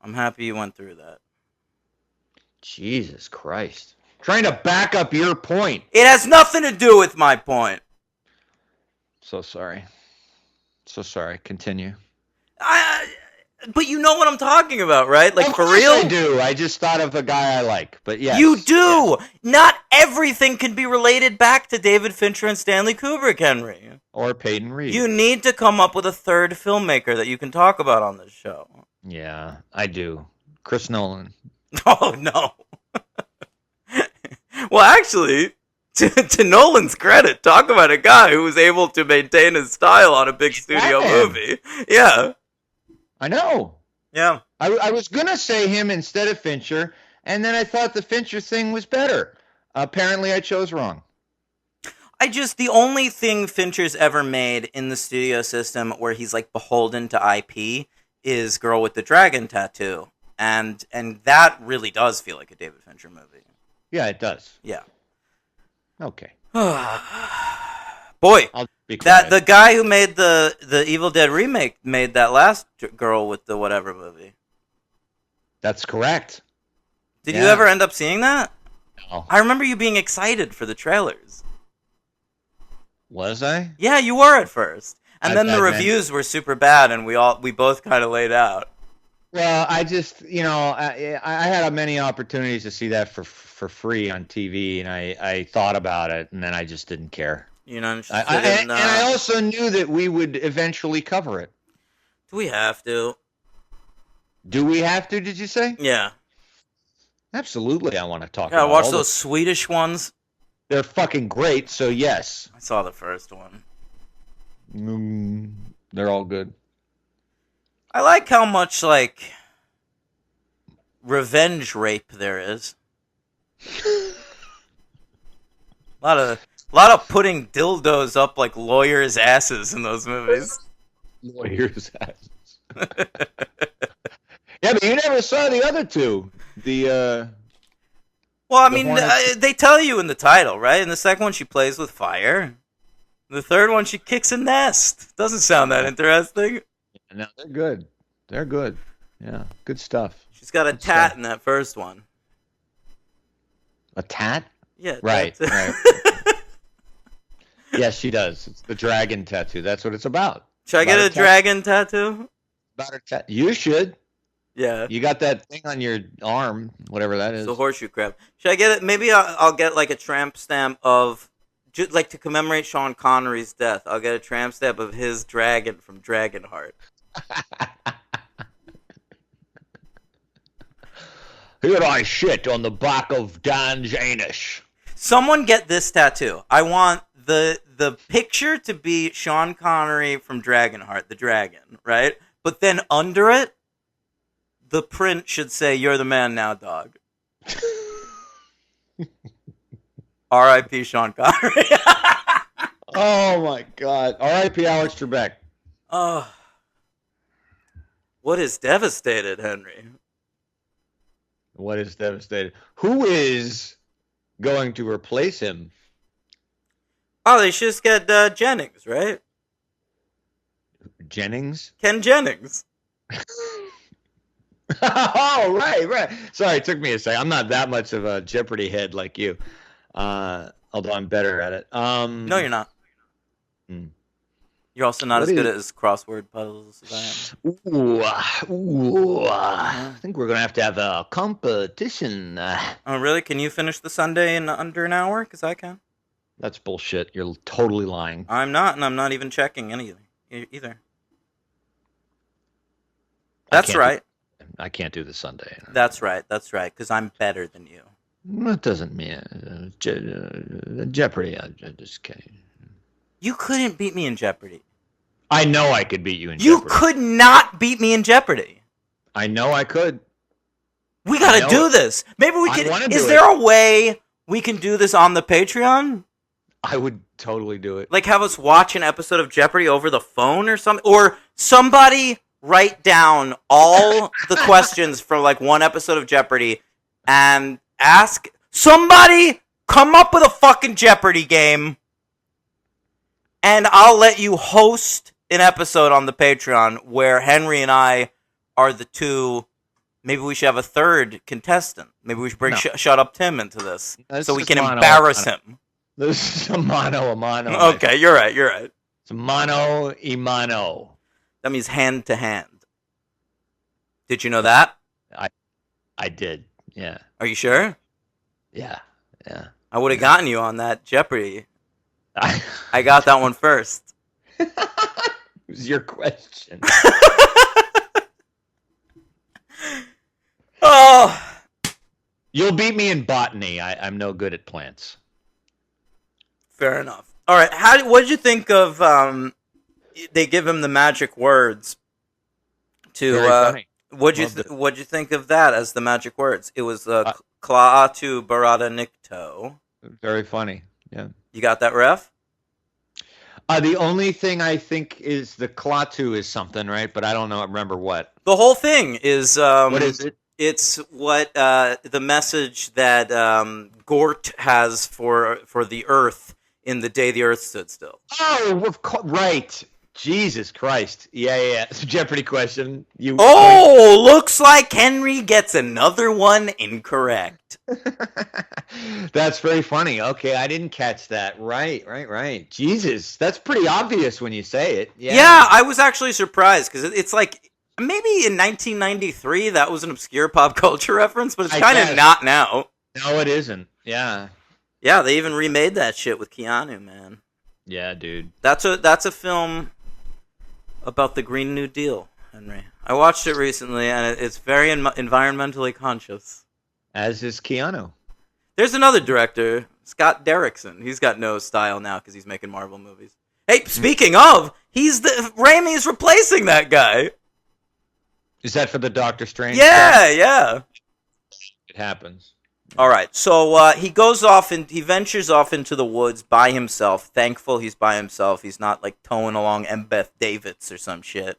S1: I'm happy you went through that.
S2: Jesus Christ. Trying to back up your point.
S1: It has nothing to do with my point.
S2: So sorry. So sorry. Continue.
S1: But you know what I'm talking about, right? Like,
S2: Of
S1: for
S2: course
S1: real?
S2: I do. I just thought of a guy I like. But yes.
S1: You do!
S2: Yes.
S1: Not everything can be related back to David Fincher and Stanley Kubrick, Henry.
S2: Or Peyton Reed.
S1: You need to come up with a third filmmaker that you can talk about on this show.
S2: Yeah, I do. Chris Nolan.
S1: Oh, no. Well, actually, to Nolan's credit, talk about a guy who was able to maintain his style on a big studio
S2: Batman.
S1: movie. Yeah.
S2: I know.
S1: Yeah.
S2: I was going to say him instead of Fincher, and then I thought the Fincher thing was better. Apparently, I chose wrong.
S1: The only thing Fincher's ever made in the studio system where he's like beholden to IP is Girl with the Dragon Tattoo. And that really does feel like a David Fincher movie.
S2: Yeah, it does.
S1: Yeah.
S2: Okay.
S1: Boy,
S2: I'll be quiet.
S1: the guy who made the Evil Dead remake made that last Girl with the whatever movie.
S2: That's correct.
S1: Did you
S2: Yeah.
S1: ever end up seeing that?
S2: No.
S1: I remember you being excited for the trailers.
S2: Was I?
S1: Yeah, you were at first. And then the
S2: I meant-
S1: reviews were super bad and we both kind of laid out.
S2: Well, I just, I had many opportunities to see that for free on TV, and I thought about it, and then I just didn't care.
S1: You know,
S2: And I also knew that we would eventually cover it.
S1: do we have to?
S2: Do we have to, did you say?
S1: Yeah.
S2: Absolutely, I want to talk
S1: Yeah,
S2: about
S1: watch
S2: all
S1: those Swedish ones.
S2: They're fucking great, so yes.
S1: I saw the first one.
S2: They're all good.
S1: I like how much, like, revenge rape there is. A lot of putting dildos up like lawyers' asses in those movies.
S2: Lawyers' asses. Yeah, but you never saw the other two.
S1: Well, I
S2: The
S1: mean,
S2: Hornets-
S1: they tell you in the title, right? In the second one, she plays with fire. The third one, she kicks a nest. Doesn't sound that interesting.
S2: No, they're good. They're good. Yeah, good stuff.
S1: She's got a
S2: Good
S1: tat
S2: stuff.
S1: in that first one.
S2: A tat?
S1: Yeah,
S2: Right,
S1: that's-
S2: right. Yes, she does. It's the dragon tattoo. That's what it's about.
S1: Should I get
S2: About
S1: a dragon tattoo?
S2: About her you should.
S1: Yeah.
S2: You got that thing on your arm, whatever that is.
S1: It's a horseshoe crab. Should I get it? Maybe I'll get like a tramp stamp of, just like to commemorate Sean Connery's death. I'll get a tramp stamp of his dragon from Dragonheart.
S2: Here I shit on the back of Dan's anus.
S1: Someone get this tattoo. I want the picture to be Sean Connery from Dragonheart, the dragon, right? But then under it, the print should say, "You're the man now, dog." R.I.P. Sean Connery.
S2: Oh my God! R.I.P. Alex Trebek.
S1: Oh, what is devastated, Henry?
S2: What is devastated? Who is going to replace him?
S1: Oh, they should just get Jennings, right?
S2: Jennings?
S1: Ken Jennings.
S2: Oh, right. Sorry, it took me a second. I'm not that much of a Jeopardy head like you. Although I'm better at it.
S1: No, you're not.
S2: Hmm.
S1: You're also not
S2: What
S1: as good
S2: is-
S1: at as crossword puzzles as I am.
S2: I think we're going to have a competition.
S1: Oh, really? Can you finish the Sunday in under an hour? Because I can.
S2: That's bullshit. You're totally lying.
S1: I'm not, and I'm not even checking anything either. That's
S2: can't
S1: right.
S2: I can't do the Sunday.
S1: That's right. That's right. Because I'm better than you.
S2: That doesn't mean Jeopardy. I'm just kidding.
S1: You couldn't beat me in Jeopardy.
S2: I know I could beat you in
S1: You
S2: Jeopardy.
S1: could not beat me in Jeopardy.
S2: I know I could.
S1: We
S2: I
S1: gotta
S2: know
S1: do
S2: it.
S1: this. Maybe we
S2: I
S1: can.
S2: wanna
S1: Is
S2: do
S1: there a way we can do this on the Patreon?
S2: I would totally do it.
S1: Like have us watch an episode of Jeopardy over the phone or something, or somebody write down all the questions for like one episode of Jeopardy and ask somebody come up with a fucking Jeopardy game, and I'll let you host an episode on the Patreon where Henry and I are the two. Maybe we should have a third contestant. Maybe we should bring
S2: No.
S1: Shut Up Tim into this
S2: That's
S1: so we
S2: just
S1: can
S2: mono
S1: embarrass
S2: a mono.
S1: him.
S2: This is a mano.
S1: Okay, you're right. You're right.
S2: It's mano y mano.
S1: That means hand to hand. Did you know that?
S2: I did. Yeah.
S1: Are you sure?
S2: Yeah.
S1: I would have gotten you on that Jeopardy.
S2: I,
S1: I got that one first.
S2: it was your question.
S1: Oh,
S2: You'll beat me in botany. I'm no good at plants.
S1: fair enough. All right, what did you think of? They give him the magic words to.
S2: Very funny.
S1: What'd you think of that as the magic words? It was Klaatu Barada Nikto.
S2: Very funny. Yeah.
S1: You got that, ref?
S2: The only thing I think is the Klaatu is something, right? But I don't know. Remember what?
S1: The whole thing is.
S2: What is it?
S1: It's what the message that Gort has for the Earth in the day the Earth stood still.
S2: Oh, of course. Right. Jesus Christ. Yeah. It's a Jeopardy question.
S1: Oh, looks like Henry gets another one incorrect.
S2: That's very funny. Okay, I didn't catch that. Right. Jesus, that's pretty obvious when you say it.
S1: Yeah, I was actually surprised because it's like maybe in 1993 that was an obscure pop culture reference, but it's
S2: I
S1: kind of
S2: guess.
S1: not now.
S2: No, it isn't. Yeah.
S1: Yeah, they even remade that shit with Keanu, man.
S2: Yeah, dude.
S1: That's a film about the Green New Deal, Henry. I watched it recently, and it's very environmentally conscious.
S2: As is Keanu.
S1: There's another director, Scott Derrickson. He's got no style now because he's making Marvel movies. Hey, speaking of, Raimi's replacing that guy.
S2: Is that for the Doctor Strange?
S1: Yeah.
S2: It happens.
S1: All right, so he goes off and he ventures off into the woods by himself. Thankful he's by himself. He's not like towing along Embeth Davids or some shit.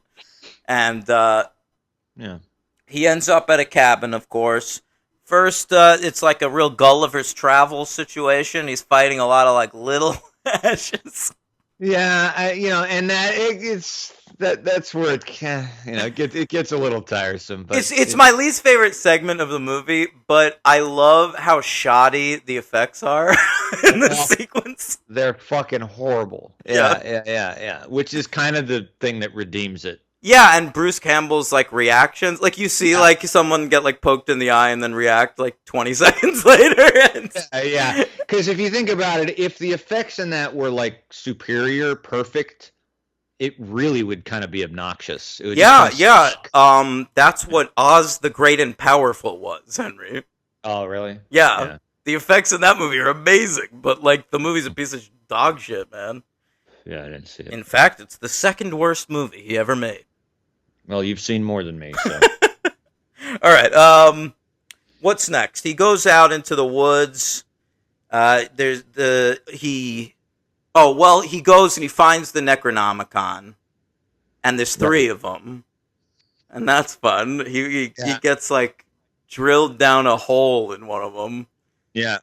S1: And
S2: Yeah.
S1: he ends up at a cabin, of course, First, it's like a real Gulliver's Travel situation. He's fighting a lot of like little ashes.
S2: Yeah, and that's where it can, it gets a little tiresome. But
S1: It's my least favorite segment of the movie, but I love how shoddy the effects are in the sequence.
S2: They're fucking horrible. Yeah. Which is kind of the thing that redeems it.
S1: Yeah, and Bruce Campbell's like reactions, like you see like someone get like poked in the eye and then react like 20 seconds later.
S2: Yeah, because if you think about it, if the effects in that were like superior, perfect, it really would kind of be obnoxious. It would suck.
S1: That's what Oz the Great and Powerful was, Henry.
S2: Oh, really?
S1: Yeah. The effects in that movie are amazing, but like the movie's a piece of dog shit, man.
S2: Yeah, I didn't see it.
S1: In fact, it's the second worst movie he ever made.
S2: Well, you've seen more than me, so.
S1: All right. What's next? He goes out into the woods. He goes and he finds the Necronomicon, and there's three of them, and that's fun. He gets like drilled down a hole in one of them.
S2: Yeah,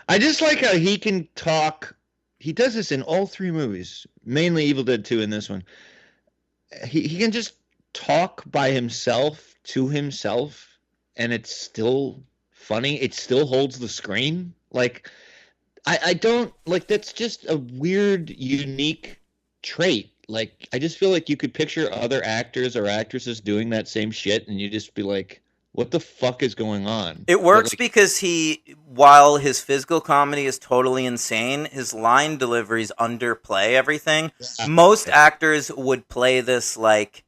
S2: I just like how he can talk. He does this in all three movies, mainly Evil Dead 2 in this one. He can just talk by himself to himself, and it's still funny. It still holds the screen. Like, I don't like, that's just a weird, unique trait. Like, I just feel like you could picture other actors or actresses doing that same shit, and you just be like, what the fuck is going on?
S1: It works because while his physical comedy is totally insane, his line deliveries underplay everything. Yeah. Most actors would play this like,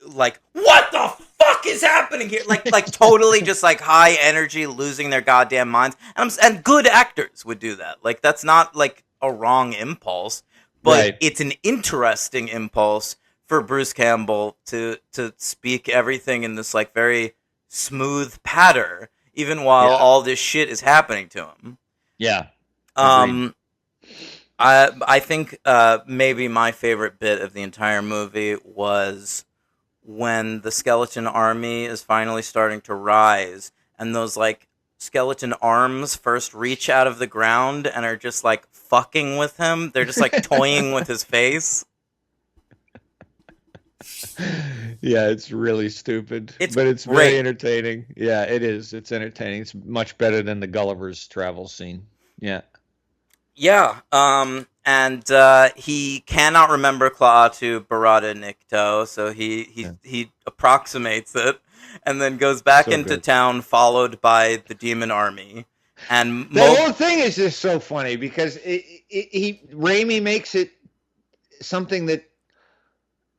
S1: what the fuck is happening here? Like totally just like high energy, losing their goddamn minds. And good actors would do that. Like, that's not like a wrong impulse, but It's an interesting impulse for Bruce Campbell to speak everything in this like very smooth patter, even while all this shit is happening to him.
S2: Yeah.
S1: I think maybe my favorite bit of the entire movie was when the skeleton army is finally starting to rise, and those like skeleton arms first reach out of the ground and are just like fucking with him. They're just like toying with his face.
S2: Yeah, it's really stupid, but it's
S1: great.
S2: Very entertaining. Yeah, it is. It's entertaining. It's much better than the Gulliver's Travel scene. Yeah.
S1: Yeah, and he cannot remember Klaatu Barada Nikto, so he approximates it, and then goes back into town, followed by the demon army. And
S2: the whole thing is just so funny because Raimi makes it something that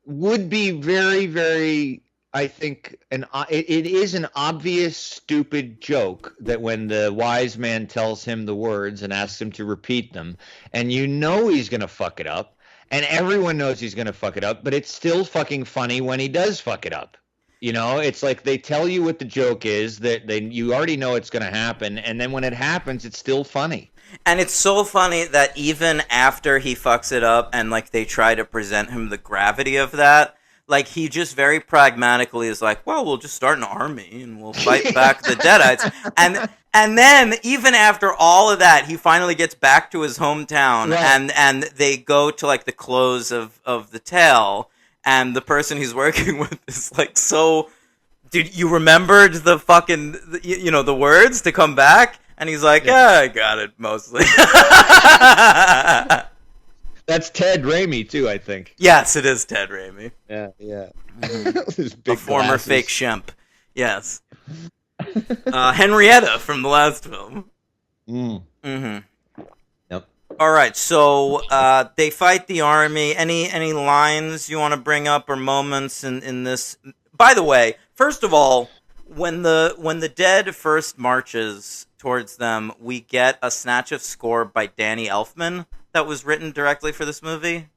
S2: would be very, very, I think, it is an obvious, stupid joke that when the wise man tells him the words and asks him to repeat them, and you know he's going to fuck it up, and everyone knows he's going to fuck it up, but it's still fucking funny when he does fuck it up. You know, it's like they tell you what the joke is, that you already know it's going to happen, and then when it happens, it's still funny.
S1: And it's so funny that even after he fucks it up and like they try to present him the gravity of that, like he just very pragmatically is like, well, we'll just start an army and we'll fight back the Deadites. And then even after all of that, he finally gets back to his hometown, and they go to like the close of the tale, and the person he's working with is like, so, dude, you remembered the fucking, the words to come back? And he's like, yeah, I got it mostly.
S2: That's Ted Raimi, too, I think.
S1: Yes, it is Ted Raimi.
S2: Yeah.
S1: A former fake Shemp. Yes. Henrietta from the last film.
S2: Mm-hmm. Yep.
S1: All right, so they fight the army. Any lines you want to bring up or moments in this? By the way, first of all, when the dead first marches towards them, we get a snatch of score by Danny Elfman that was written directly for this movie.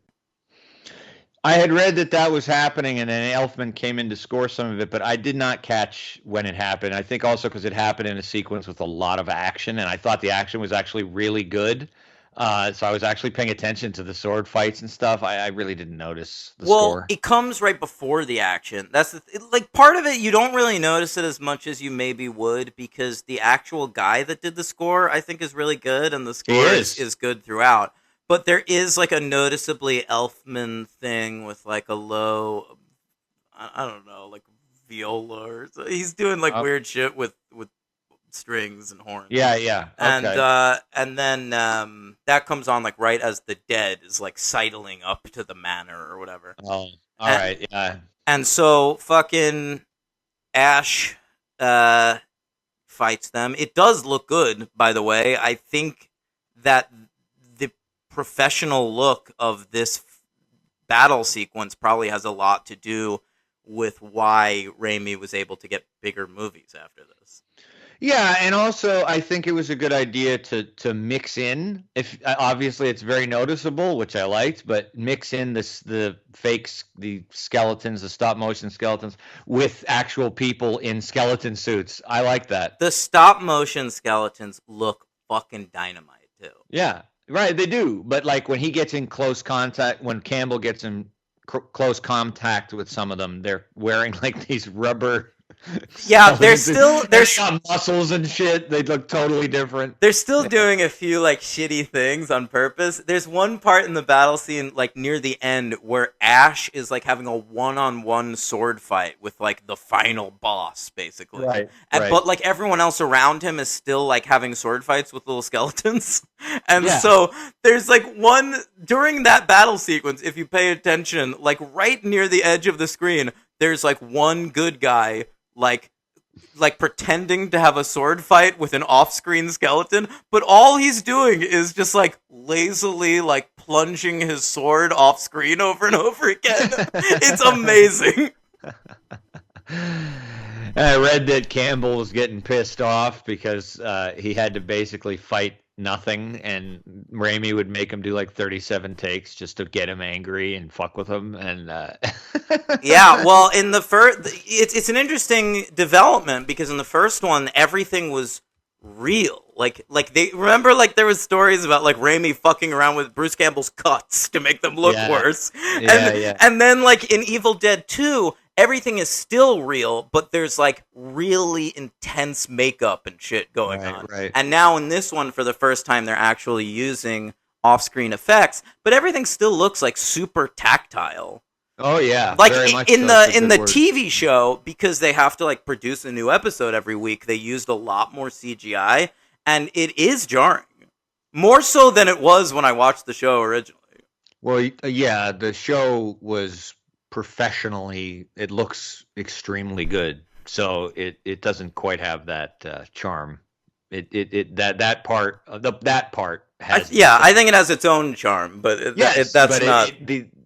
S2: I had read that was happening, and then Elfman came in to score some of it, but I did not catch when it happened. I think also because it happened in a sequence with a lot of action, and I thought the action was actually really good. So I was actually paying attention to the sword fights and stuff. I really didn't notice the
S1: Well,
S2: score.
S1: it comes right before the action. That's like part of it. You don't really notice it as much as you maybe would because the actual guy that did the score, I think, is really good, and the score is good throughout. But there is like a noticeably Elfman thing with like a low, I don't know, like viola or so. He's doing like weird shit with strings and horns.
S2: Yeah, yeah. Okay.
S1: And then that comes on like right as the dead is like sidling up to the manor or whatever.
S2: Oh, all right. Yeah.
S1: And so fucking Ash fights them. It does look good, by the way. I think that the professional look of this battle sequence probably has a lot to do with why Raimi was able to get bigger movies after this.
S2: Yeah, and also I think it was a good idea to mix in. If obviously it's very noticeable, which I liked, but mix in the fakes, the skeletons, the stop motion skeletons with actual people in skeleton suits. I like that.
S1: The stop motion skeletons look fucking dynamite too.
S2: Yeah, right. They do, but like when he gets in close contact, when Campbell gets in close contact with some of them, they're wearing like these rubber.
S1: Yeah, there's
S2: got muscles and shit. They look totally different.
S1: They're still doing a few like shitty things on purpose. There's one part in the battle scene like near the end where Ash is like having a one-on-one sword fight with like the final boss, basically.
S2: Right.
S1: But like everyone else around him is still like having sword fights with little skeletons. And so there's like one during that battle sequence, if you pay attention, like right near the edge of the screen, there's like one good guy like pretending to have a sword fight with an off-screen skeleton, but all he's doing is just like lazily like plunging his sword off-screen over and over again. It's amazing.
S2: I read that Campbell was getting pissed off because he had to basically fight nothing, and Raimi would make him do like 37 takes just to get him angry and fuck with him. And
S1: yeah, well, in the first, it's an interesting development because in the first one, everything was real. Like they remember, like there was stories about like Raimi fucking around with Bruce Campbell's cuts to make them look worse. And then like in Evil Dead 2, everything is still real, but there's like really intense makeup and shit going on.
S2: Right.
S1: And now in this one, for the first time, they're actually using off-screen effects, but everything still looks like super tactile.
S2: Oh yeah,
S1: like
S2: very much
S1: in
S2: so.
S1: the TV show, because they have to like produce a new episode every week. They used a lot more CGI, and it is jarring, more so than it was when I watched the show originally.
S2: Well, yeah, the show was professionally. It looks extremely good, so it doesn't quite have that charm. That part has.
S1: I think it has its own charm, but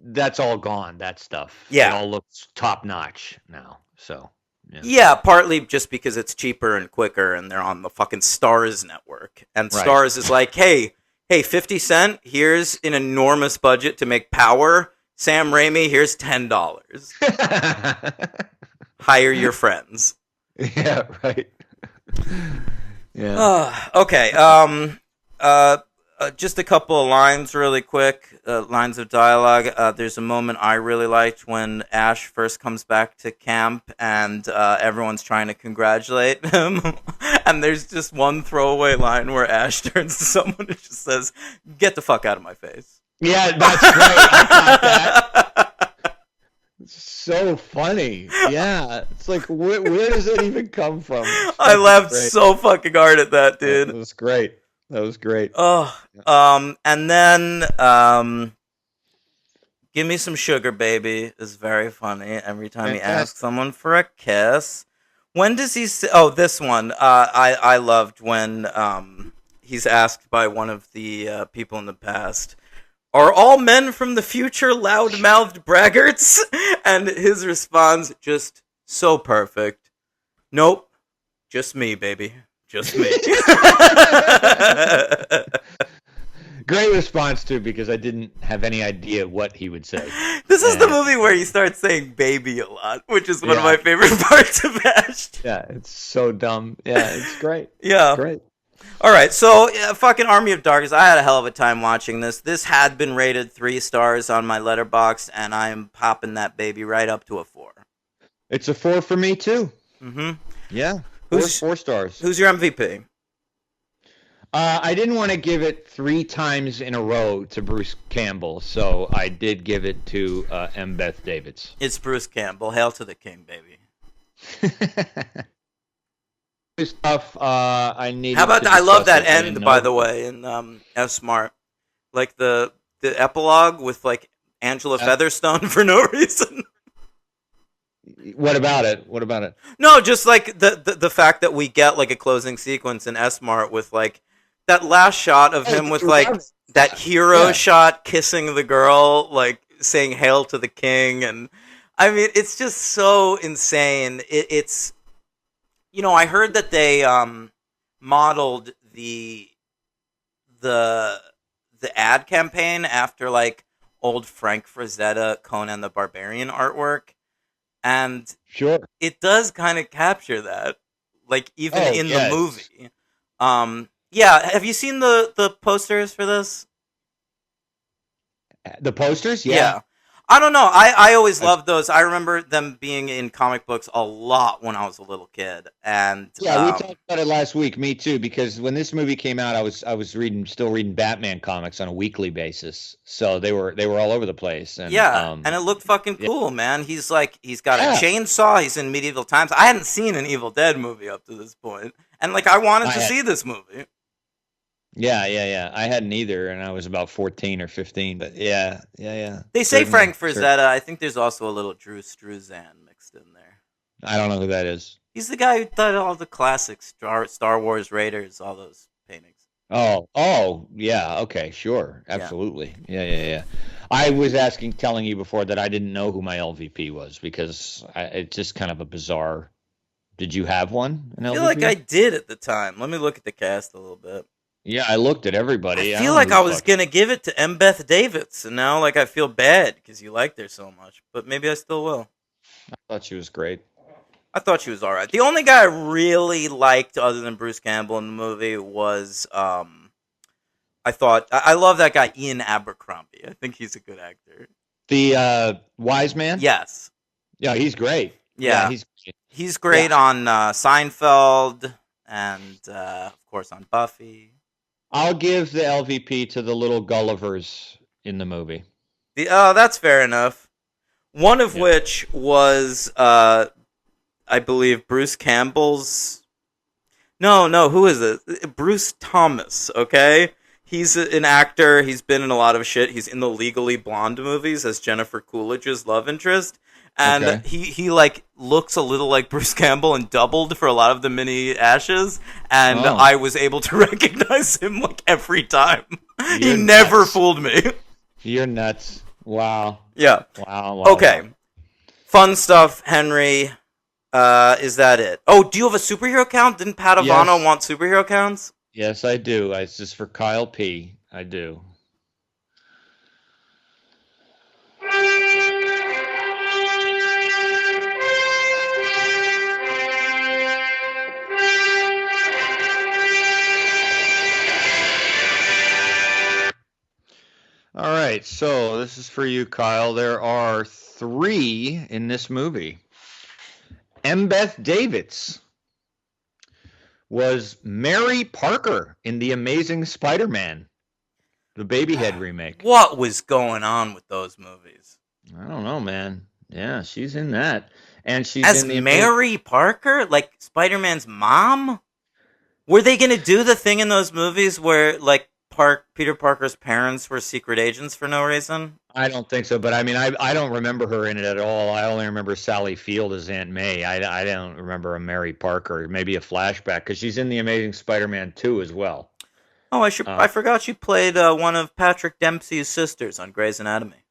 S2: that's all gone. That stuff.
S1: Yeah,
S2: it all looks top notch now. So
S1: yeah, partly just because it's cheaper and quicker, and they're on the fucking Starz network, and Starz is like, hey, 50 Cent, here's an enormous budget to make Power. Sam Raimi, here's $10. Hire your friends.
S2: Yeah, right. Yeah.
S1: Okay. Just a couple of lines really quick, lines of dialogue. There's a moment I really liked when Ash first comes back to camp and everyone's trying to congratulate him. And there's just one throwaway line where Ash turns to someone and just says, "Get the fuck out of my face."
S2: Yeah, that's great. I got that. It's so funny. Yeah. It's like, where does it even come from?
S1: I laughed so fucking hard at that, dude.
S2: That was great.
S1: Oh, and then, "Give me some sugar, baby" is very funny. Every time he asks someone for a kiss. When does he say, this one, I loved when, he's asked by one of the, people in the past, "Are all men from the future loud-mouthed braggarts?" And his response, just so perfect. "Nope, just me, baby. Just me."
S2: Great response, too, because I didn't have any idea what he would say.
S1: This is the movie where he starts saying baby a lot, which is one of my favorite parts of Ash.
S2: Yeah, it's so dumb. Yeah, it's great.
S1: Yeah.
S2: Great.
S1: All right, so fucking Army of Darkness. I had a hell of a time watching this. This had been rated 3 stars on my letterbox, and I am popping that baby right up to a 4.
S2: It's a 4 for me too.
S1: Mm-hmm.
S2: Yeah,
S1: Who's
S2: 4 stars.
S1: Who's your MVP?
S2: I didn't want to give it 3 times in a row to Bruce Campbell, so I did give it to M. Beth Davids.
S1: It's Bruce Campbell. Hail to the king, baby.
S2: Stuff I need.
S1: How about I love that end, by the way, in F Smart, like the epilogue with like Angela Featherstone for no reason.
S2: What about it? What about it?
S1: No, just like the fact that we get like a closing sequence in S Mart with like that last shot of him with like that hero shot kissing the girl, like saying "Hail to the King," and I mean it's just so insane. It's I heard that they modeled the ad campaign after like old Frank Frazetta Conan the Barbarian artwork. And
S2: sure,
S1: it does kind of capture that, like even in the movie. Yeah, have you seen the posters for this?
S2: The posters, yeah.
S1: I don't know. I always loved those. I remember them being in comic books a lot when I was a little kid. And
S2: we talked about it last week. Me too, because when this movie came out, I was still reading Batman comics on a weekly basis. So they were all over the place. And,
S1: and it looked fucking cool, man. He's got a chainsaw. He's in medieval times. I hadn't seen an Evil Dead movie up to this point, and like I wanted to see this movie.
S2: Yeah. I hadn't either, and I was about 14 or 15. But yeah.
S1: They say Frank Frazetta. I think there's also a little Drew Struzan mixed in there.
S2: I don't know who that is.
S1: He's the guy who did all the classic Star Wars Raiders, all those paintings.
S2: Oh, yeah. Okay, sure, absolutely. Yeah. I was telling you before that I didn't know who my LVP was because it's just kind of a bizarre. Did you have one?
S1: I feel like I did at the time. Let me look at the cast a little bit.
S2: Yeah, I looked at everybody.
S1: I feel like I was going to give it to M. Beth Davids, and now like I feel bad because you liked her so much, but maybe I still will.
S2: I thought she was great.
S1: I thought she was all right. The only guy I really liked other than Bruce Campbell in the movie was, I love that guy, Ian Abercrombie. I think he's a good actor.
S2: The wise man?
S1: Yes.
S2: Yeah, he's great.
S1: Yeah, he's great on Seinfeld and, of course, on Buffy.
S2: I'll give the LVP to the little Gullivers in the movie.
S1: That's fair enough. One of which was, I believe, Bruce Campbell's. No, who is it? Bruce Thomas. Okay, he's an actor. He's been in a lot of shit. He's in the Legally Blonde movies as Jennifer Coolidge's love interest. And he like looks a little like Bruce Campbell and doubled for a lot of the mini Ashes, and I was able to recognize him like every time. He never fooled me.
S2: You're nuts! Wow.
S1: Yeah.
S2: Wow.
S1: Okay. Fun stuff, Henry. Is that it? Oh, do you have a superhero count? Didn't Padavano want superhero counts?
S2: Yes, I do. It's just for Kyle P. I do. All right, so this is for you, Kyle. There are 3 in this movie. M. Beth Davids was Mary Parker in The Amazing Spider-Man, the Babyhead remake.
S1: What was going on with those movies?
S2: I don't know, man. Yeah, she's in that. And she's
S1: as
S2: in the
S1: Mary Parker, like Spider-Man's mom? Were they going to do the thing in those movies where, like, Peter Parker's parents were secret agents for no reason?
S2: I don't think so, but I mean, I don't remember her in it at all. I only remember Sally Field as Aunt May. I don't remember a Mary Parker. Maybe a flashback, because she's in The Amazing Spider-Man 2 as well.
S1: Oh, I forgot she played one of Patrick Dempsey's sisters on Grey's Anatomy.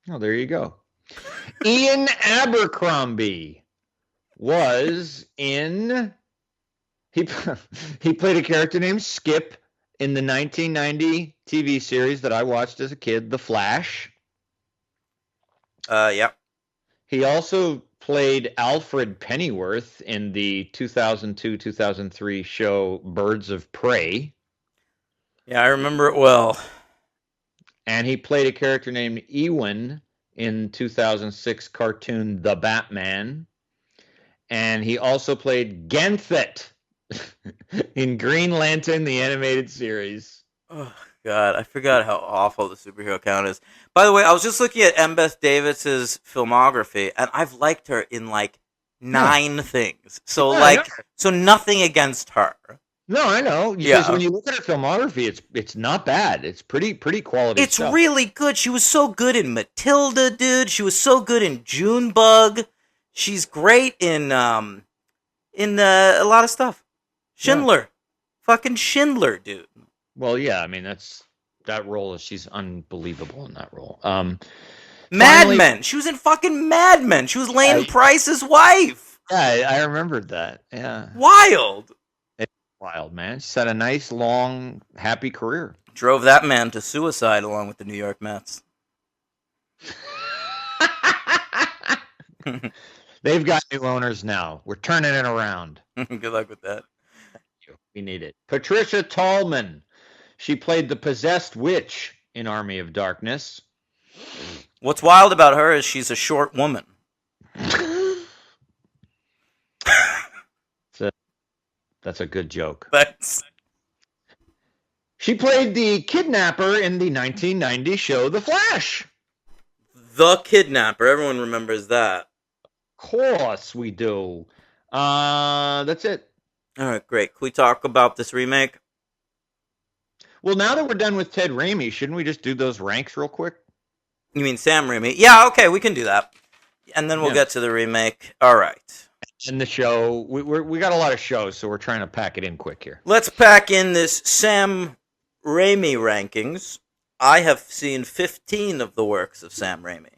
S2: Oh, there you go. Ian Abercrombie was in... He played a character named Skip in the 1990 TV series that I watched as a kid, The Flash.
S1: Yeah.
S2: He also played Alfred Pennyworth in the 2002-2003 show Birds of Prey.
S1: Yeah, I remember it well.
S2: And he played a character named Ewan in 2006 cartoon The Batman. And he also played Ganthet in Green Lantern, the animated series.
S1: Oh, God, I forgot how awful the superhero count is. By the way, I was just looking at M. Beth Davids's filmography, and I've liked her in like 9 things. So so nothing against her.
S2: No, I know. Because when you look at her filmography, it's not bad. It's pretty quality.
S1: It's
S2: stuff.
S1: really good. She was so good in Matilda, dude. She was so good in Junebug. She's great in a lot of stuff. Schindler, fucking Schindler, dude.
S2: Well, yeah, I mean that role. She's unbelievable in that role.
S1: Mad Men. She was in fucking Mad Men. She was Lane Price's wife.
S2: Yeah, I remembered that. Yeah,
S1: wild.
S2: It's wild, man. She's had a nice, long, happy career.
S1: Drove that man to suicide along with the New York Mets.
S2: They've got new owners now. We're turning it around.
S1: Good luck with that.
S2: We need it. Patricia Tallman. She played the possessed witch in Army of Darkness.
S1: What's wild about her is she's a short woman.
S2: That's a good joke.
S1: Thanks.
S2: She played the kidnapper in the 1990 show The Flash.
S1: The Kidnapper. Everyone remembers that.
S2: Of course we do. That's it.
S1: All right, great. Can we talk about this remake?
S2: Well, now that we're done with Ted Raimi, shouldn't we just do those ranks real quick?
S1: You mean Sam Raimi? Yeah, okay, we can do that. And then we'll get to the remake. All right.
S2: And the show, we got a lot of shows, so we're trying to pack it in quick here.
S1: Let's pack in this Sam Raimi rankings. I have seen 15 of the works of Sam Raimi.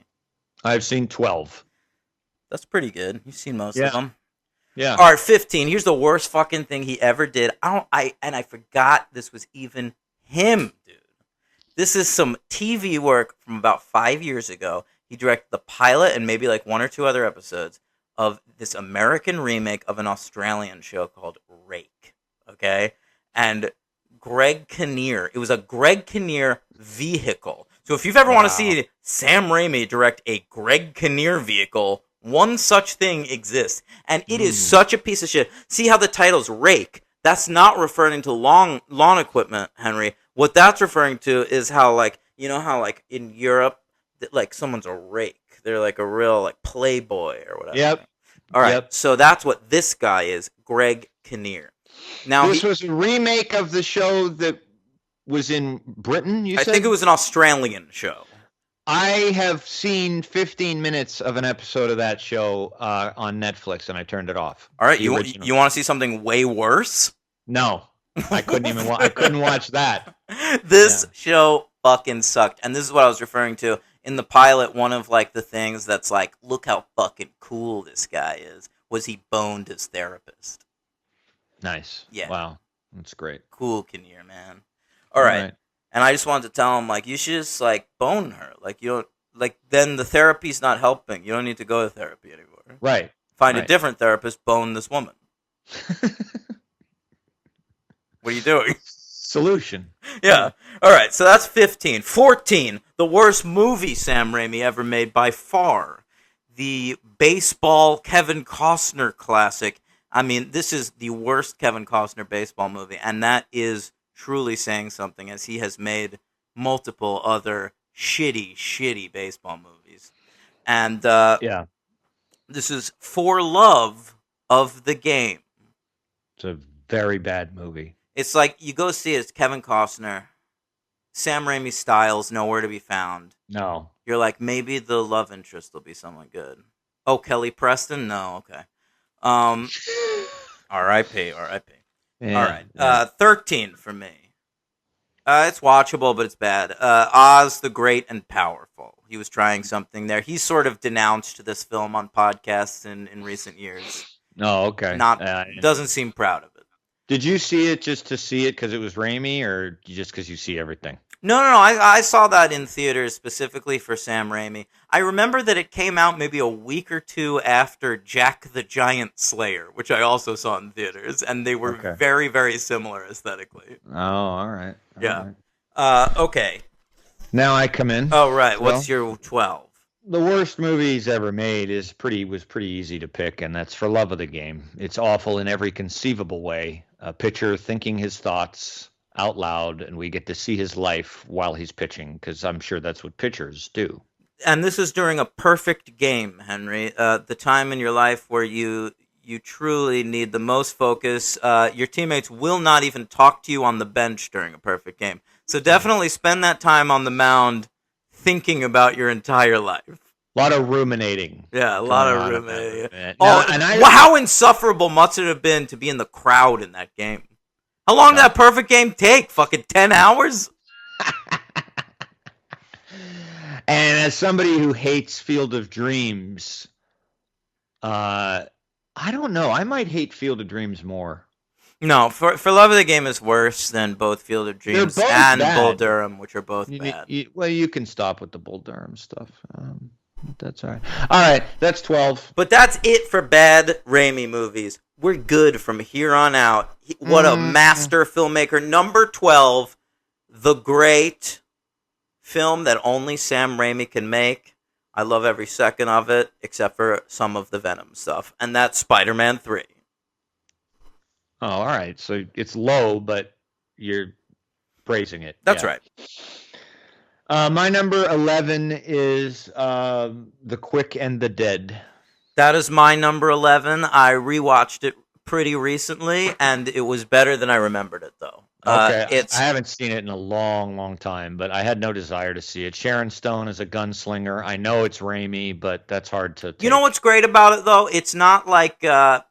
S2: I've seen 12.
S1: That's pretty good. You've seen most of them.
S2: Yeah.
S1: All right, 15. Here's the worst fucking thing he ever did. I forgot this was even him, dude. This is some TV work from about 5 years ago. He directed the pilot and maybe like 1 or 2 other episodes of this American remake of an Australian show called Rake. Okay? And Greg Kinnear. It was a Greg Kinnear vehicle. So if you've ever want to see Sam Raimi direct a Greg Kinnear vehicle, one such thing exists. And it is such a piece of shit. See how the title's Rake? That's not referring to lawn equipment, Henry. What that's referring to is how, like, you know how, like, in Europe, like, someone's a rake. They're, like, a real, like, playboy or whatever.
S2: Yep.
S1: All right, so that's what this guy is, Greg Kinnear. Now
S2: this was a remake of the show that was in Britain, you said?
S1: I think it was an Australian show.
S2: I have seen 15 minutes of an episode of that show on Netflix, and I turned it off.
S1: All right, you want to see something way worse?
S2: No, I couldn't even. I couldn't watch that.
S1: This show fucking sucked, and this is what I was referring to in the pilot. One of like the things that's like, look how fucking cool this guy is. Was he boned his therapist?
S2: Nice.
S1: Yeah.
S2: Wow, that's great.
S1: Cool, Kinnear, man. All right. And I just wanted to tell him, like, you should just, like, bone her. Like, you don't, like, then the therapy's not helping. You don't need to go to therapy anymore.
S2: Right.
S1: Find a different therapist, bone this woman. What are you doing?
S2: Solution.
S1: Yeah. All right, so that's 15. 14, the worst movie Sam Raimi ever made by far. The baseball Kevin Costner classic. I mean, this is the worst Kevin Costner baseball movie, and that is truly saying something, as he has made multiple other shitty baseball movies. And this is For Love of the Game.
S2: It's a very bad movie.
S1: It's like, you go see it, it's Kevin Costner, Sam Raimi styles nowhere to be found.
S2: No.
S1: You're like, maybe the love interest will be someone good. Oh, Kelly Preston? No, okay. R.I.P.
S2: Yeah,
S1: All right. 13 for me. It's watchable, but it's bad. Oz the Great and Powerful. He was trying something there. He's sort of denounced this film on podcasts in recent years.
S2: Oh, okay.
S1: Doesn't seem proud of it.
S2: Did you see it just to see it because it was Raimi, or just because you see everything?
S1: No, no, no. I saw that in theaters specifically for Sam Raimi. I remember that it came out maybe a week or two after Jack the Giant Slayer, which I also saw in theaters, and they were
S2: Okay.
S1: very, very similar aesthetically.
S2: Oh, all right. All
S1: Yeah.
S2: right.
S1: Okay.
S2: Now I come in.
S1: Oh, right.
S2: Well,
S1: What's your 12?
S2: the worst movie he's ever made was pretty easy to pick, and that's For Love of the Game. It's awful in every conceivable way. A pitcher thinking his thoughts out loud, and we get to see his life while he's pitching, because I'm sure that's what pitchers do.
S1: And this is during a perfect game, Henry. The time in your life where you truly need the most focus. Your teammates will not even talk to you on the bench during a perfect game. So definitely spend that time on the mound thinking about your entire life.
S2: A lot of ruminating.
S1: Yeah, a lot
S2: going
S1: of
S2: on
S1: room.
S2: at that.
S1: Oh,
S2: and I,
S1: well, how insufferable must it have been to be in the crowd in that game? How long did that perfect game take? Fucking 10 hours?
S2: And as somebody who hates Field of Dreams, I don't know. I might hate Field of Dreams more.
S1: No, for Love of the Game is worse than both Field of Dreams
S2: both
S1: and
S2: bad.
S1: Bull Durham, which are both bad.
S2: You can stop with the Bull Durham stuff. That's all right. All right, that's 12.
S1: But that's it for bad Raimi movies. We're good from here on out. What a master filmmaker. Number 12, the great film that only Sam Raimi can make. I love every second of it, except for some of the Venom stuff. And that's Spider-Man 3.
S2: Oh, all right. So it's low, but you're praising it.
S1: That's
S2: Yeah.
S1: right.
S2: My number 11 is The Quick and the Dead.
S1: That is my number 11. I rewatched it pretty recently, and it was better than I remembered it, though.
S2: Okay, I haven't seen it in a long, long time, but I had no desire to see it. Sharon Stone is a gunslinger. I know it's Raimi, but that's hard to take.
S1: You know what's great about it, though? It's not like a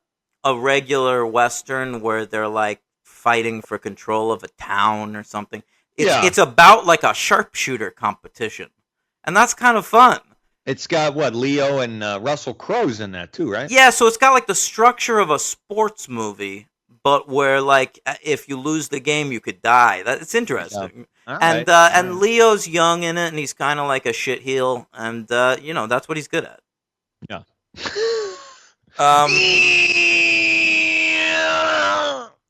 S1: regular Western where they're, like, fighting for control of a town or something. It's about, like, a sharpshooter competition, and that's kind of fun.
S2: It's got, what, Leo and Russell Crowe's in that, too, right?
S1: Yeah, so it's got, like, the structure of a sports movie, but where, like, if you lose the game, you could die. It's interesting.
S2: Yeah.
S1: And Leo's young in it, and he's kind of like a shitheel, and, that's what he's good at.
S2: Yeah.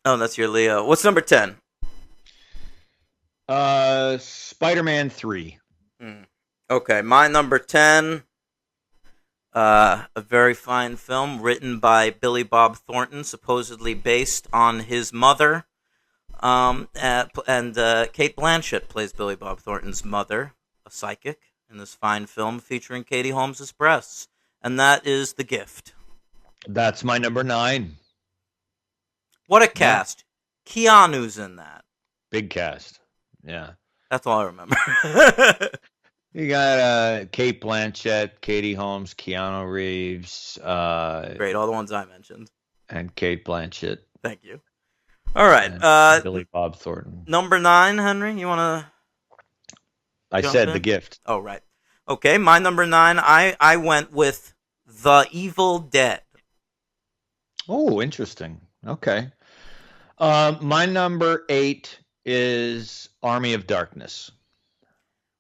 S1: Oh, that's your Leo. What's number 10?
S2: Spider-Man 3.
S1: Okay, my number 10, a very fine film written by Billy Bob Thornton, supposedly based on his mother. And Kate Blanchett plays Billy Bob Thornton's mother, a psychic, in this fine film featuring Katie Holmes' breasts. And that is The Gift.
S2: That's my number 9.
S1: What a cast. Keanu's in that.
S2: Big cast. Yeah.
S1: That's all I remember.
S2: You got Kate Blanchett, Katie Holmes, Keanu Reeves.
S1: Great, all the ones I mentioned.
S2: And Kate Blanchett.
S1: Thank you. All right.
S2: And Billy Bob Thornton.
S1: Number 9, Henry, you want to...
S2: I said The Gift.
S1: Oh, right. Okay, my number 9, I went with The Evil Dead.
S2: Oh, interesting. Okay. My number 8 is Army of Darkness.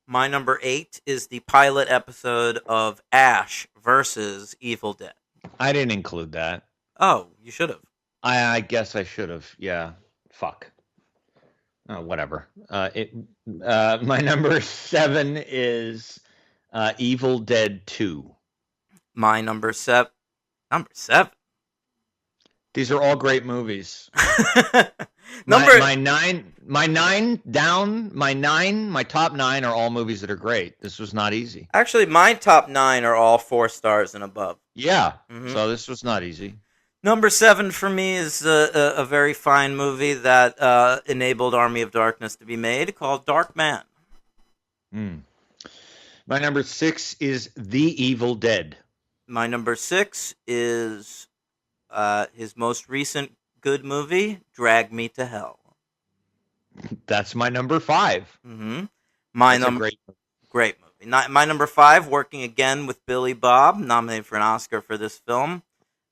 S1: My number 8 is the pilot episode of Ash versus Evil Dead.
S2: I didn't include that.
S1: Oh, you should have.
S2: I guess I should have. Yeah. Fuck. Oh, whatever. My number 7 is Evil Dead 2.
S1: My number 7. Number 7.
S2: These are all great movies.
S1: Number
S2: my top 9 are all movies that are great. This was not easy.
S1: Actually, my top 9 are all 4 stars and above.
S2: Yeah.
S1: Mhm.
S2: So this was not easy.
S1: Number 7 for me is a very fine movie that enabled Army of Darkness to be made, called Dark Man.
S2: My number 6 is The Evil Dead.
S1: My number 6 is his most recent good movie, Drag Me to Hell.
S2: That's my number 5.
S1: Mm-hmm. My number great movie. My number 5, working again with Billy Bob, nominated for an Oscar for this film.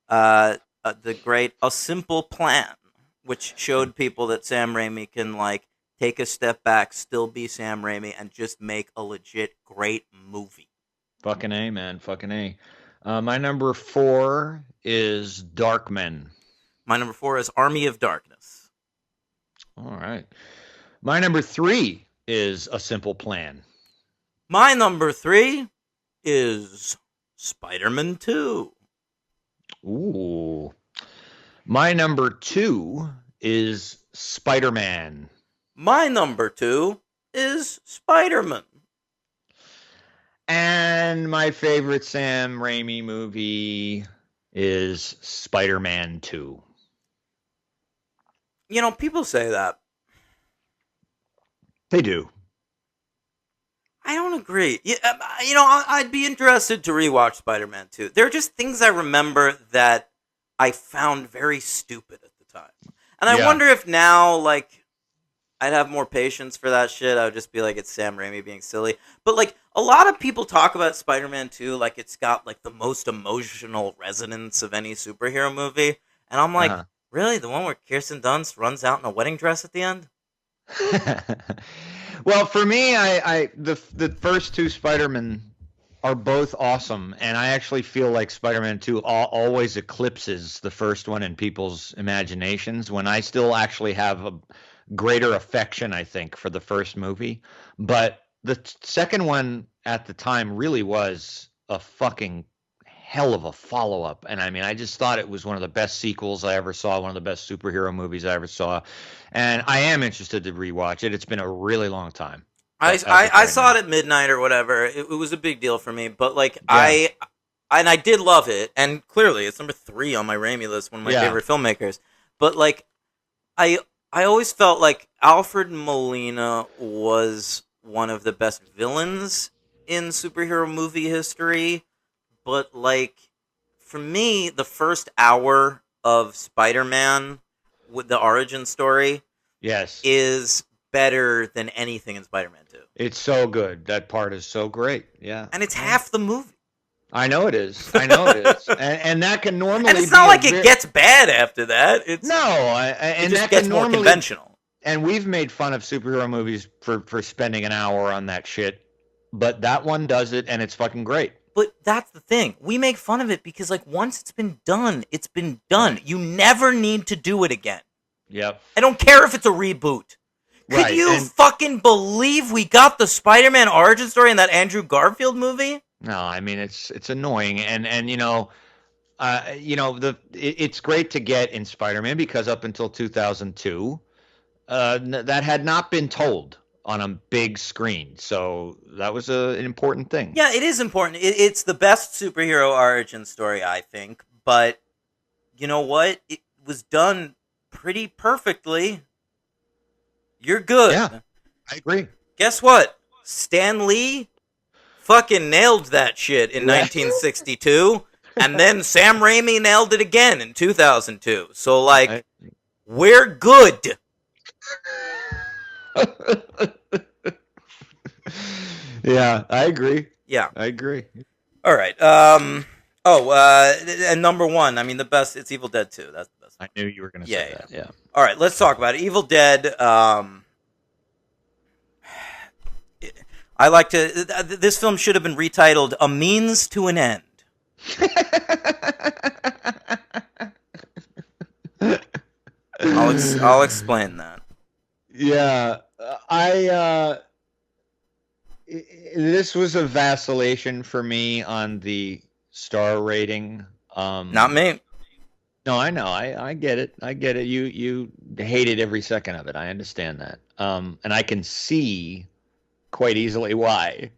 S1: The great A Simple Plan, which showed people that Sam Raimi can take a step back, still be Sam Raimi, and just make a legit great movie.
S2: Fucking A, man. Fucking A. My number 4 is Darkmen.
S1: My number 4 is Army of Darkness.
S2: All right. My number 3 is A Simple Plan.
S1: My number 3 is Spider-Man 2.
S2: Ooh. My number 2 is Spider-Man.
S1: My number 2 is Spider-Man.
S2: And my favorite Sam Raimi movie is Spider-Man 2.
S1: You know, people say that.
S2: They do.
S1: I don't agree. You know, I'd be interested to rewatch Spider-Man 2. There are just things I remember that I found very stupid at the time. And I wonder if now, like, I'd have more patience for that shit. I would just be like, it's Sam Raimi being silly. But, like, a lot of people talk about Spider-Man 2 like it's got, like, the most emotional resonance of any superhero movie. And I'm like, really? The one where Kirsten Dunst runs out in a wedding dress at the end?
S2: Well, for me, the first 2 Spider-Man are both awesome, and I actually feel like Spider-Man 2 always eclipses the first one in people's imaginations, when I still actually have a greater affection, I think, for the first movie. But the second one at the time really was a fucking hell of a follow-up, and I mean, I just thought it was one of the best sequels I ever saw, one of the best superhero movies I ever saw, and I am interested to rewatch it. It's been a really long time.
S1: I saw it at midnight or whatever. It was a big deal for me, but like I did love it, and clearly it's number 3 on my Raimi list, one of my favorite filmmakers. But like I always felt like Alfred Molina was one of the best villains in superhero movie history. But, like, for me, the first hour of Spider-Man with the origin story is better than anything in Spider-Man 2.
S2: It's so good. That part is so great. Yeah.
S1: And it's half the movie.
S2: I know it is. And that can normally
S1: and it's not like it gets bad after that. It's
S2: and
S1: it just
S2: that
S1: gets
S2: can
S1: more
S2: normally,
S1: conventional.
S2: And we've made fun of superhero movies for spending an hour on that shit. But that one does it, and it's fucking great.
S1: But that's the thing. We make fun of it because, like, once it's been done, it's been done. You never need to do it again.
S2: Yep.
S1: I don't care if it's a reboot. Could you fucking believe we got the Spider-Man origin story in that Andrew Garfield movie?
S2: No, I mean, it's annoying. And you know, it's great to get in Spider-Man because up until 2002, that had not been told on a big screen, so that was an important thing.
S1: Yeah, it is important. It's the best superhero origin story, I think, but you know what? It was done pretty perfectly. You're good.
S2: Yeah, I agree.
S1: Guess what? Stan Lee fucking nailed that shit in 1962, and then Sam Raimi nailed it again in 2002. So, like, we're good.
S2: Yeah, I agree.
S1: Yeah,
S2: I agree.
S1: All right. And number 1, I mean, the best. It's Evil Dead 2. That's the best.
S2: I knew you were going to say that. Yeah.
S1: All right, let's talk about it. Evil Dead. I like to. This film should have been retitled "A Means to an End." I'll explain that.
S2: Yeah, this was a vacillation for me on the star rating.
S1: Not me.
S2: No, I know. I get it. I get it. You hated every second of it. I understand that. And I can see quite easily why.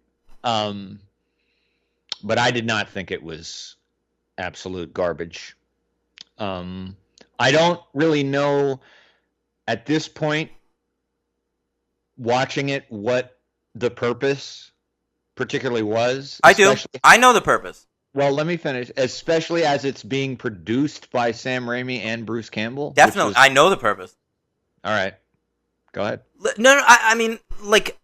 S2: But I did not think it was absolute garbage. I don't really know at this point, watching it, what the purpose particularly was.
S1: I do. I know the purpose.
S2: Well, let me finish. Especially as it's being produced by Sam Raimi and Bruce Campbell.
S1: Definitely. I know the purpose.
S2: All right. Go ahead.
S1: No, I mean, like,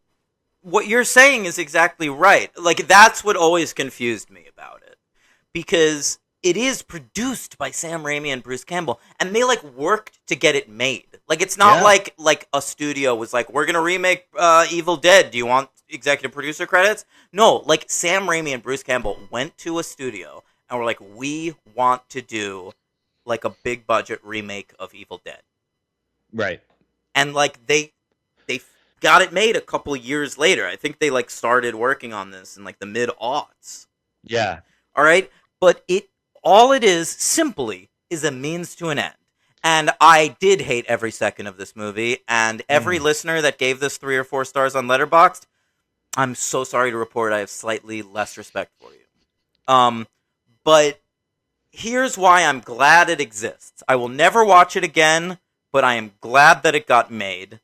S1: what you're saying is exactly right. Like, that's what always confused me about it. Because it is produced by Sam Raimi and Bruce Campbell, and they, like, worked to get it made. Like, it's not
S2: Yeah.
S1: like a studio was like, we're gonna remake Evil Dead. Do you want executive producer credits? No, like Sam Raimi and Bruce Campbell went to a studio and were like, we want to do like a big budget remake of Evil Dead.
S2: Right.
S1: And like they got it made a couple years later. I think they like started working on this in like the mid-aughts.
S2: Yeah.
S1: All right, but all it is simply is a means to an end. And I did hate every second of this movie. And every listener that gave this 3 or 4 stars on Letterboxd, I'm so sorry to report I have slightly less respect for you. But here's why I'm glad it exists. I will never watch it again, but I am glad that it got made.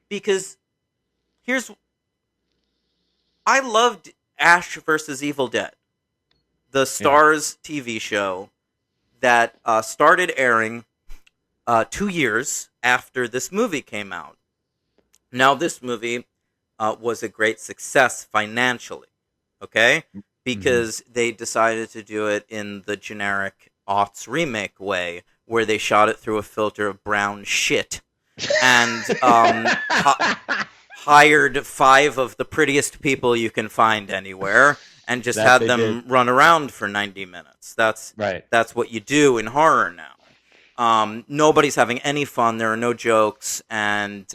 S1: Because I loved Ash vs. Evil Dead, the Starz TV show that started airing 2 years after this movie came out. Now, this movie was a great success financially, okay? Because they decided to do it in the generic aughts remake way, where they shot it through a filter of brown shit and hired 5 of the prettiest people you can find anywhere and just had them run around for 90 minutes. That's what you do in horror now. Nobody's having any fun. There are no jokes, and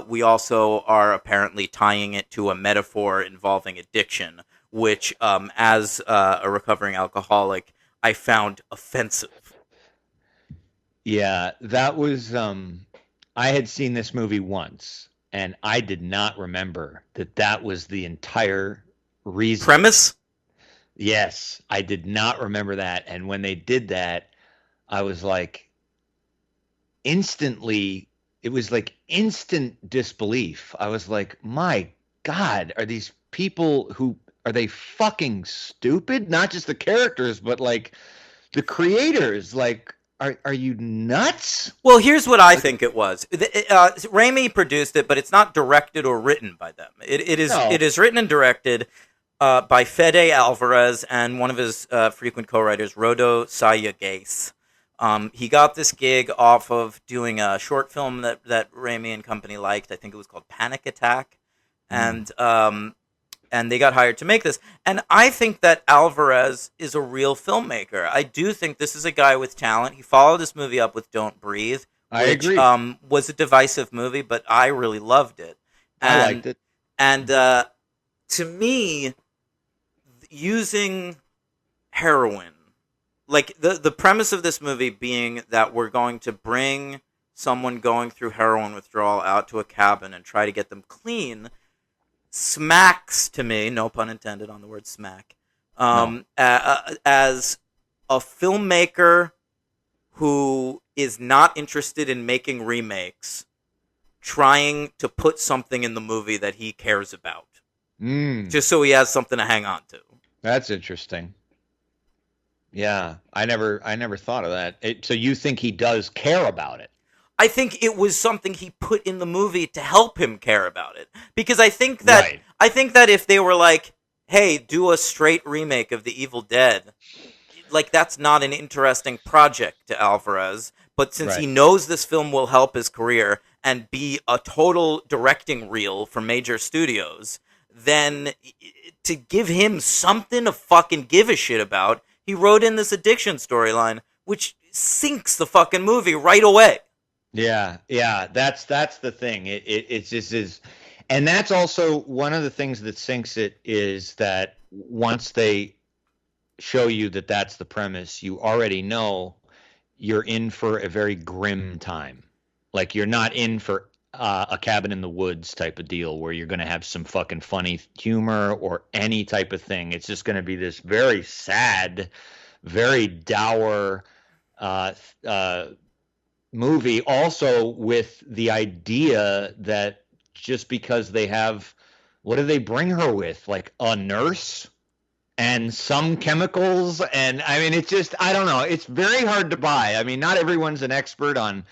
S1: we also are apparently tying it to a metaphor involving addiction, which, as a recovering alcoholic, I found offensive.
S2: Yeah, that was. I had seen this movie once, and I did not remember that was the entire reason.
S1: Premise?
S2: Yes, I did not remember that, and when they did that, I was like, instantly, it was like instant disbelief. I was like, my God, are these people are they fucking stupid? Not just the characters, but like the creators. Like, are you nuts?
S1: Well, here's what I think it was. Raimi produced it, but it's not directed or written by them. It is written and directed by Fede Alvarez and one of his frequent co-writers, Rodo Sayagase. He got this gig off of doing a short film that Raimi and company liked. I think it was called Panic Attack. And they got hired to make this. And I think that Alvarez is a real filmmaker. I do think this is a guy with talent. He followed this movie up with Don't Breathe, which was a divisive movie, but I really loved it.
S2: I liked it.
S1: And to me, using heroin, like the premise of this movie being that we're going to bring someone going through heroin withdrawal out to a cabin and try to get them clean, smacks to me, no pun intended on the word smack, as a filmmaker who is not interested in making remakes, trying to put something in the movie that he cares about, just so he has something to hang on to.
S2: That's interesting. Yeah, I never thought of that. So you think he does care about it?
S1: I think it was something he put in the movie to help him care about it. Because I think that if they were like, hey, do a straight remake of The Evil Dead, like that's not an interesting project to Alvarez. But since he knows this film will help his career and be a total directing reel for major studios, then to give him something to fucking give a shit about, he wrote in this addiction storyline, which sinks the fucking movie right away.
S2: Yeah, that's the thing. It just is, and that's also one of the things that sinks it is that once they show you that that's the premise, you already know you're in for a very grim time. Like you're not in for a cabin in the woods type of deal where you're going to have some fucking funny humor or any type of thing. It's just going to be this very sad, very dour movie, also with the idea that just because they have, what do they bring her with? Like a nurse and some chemicals. And I mean, it's just, I don't know. It's very hard to buy. I mean, not everyone's an expert on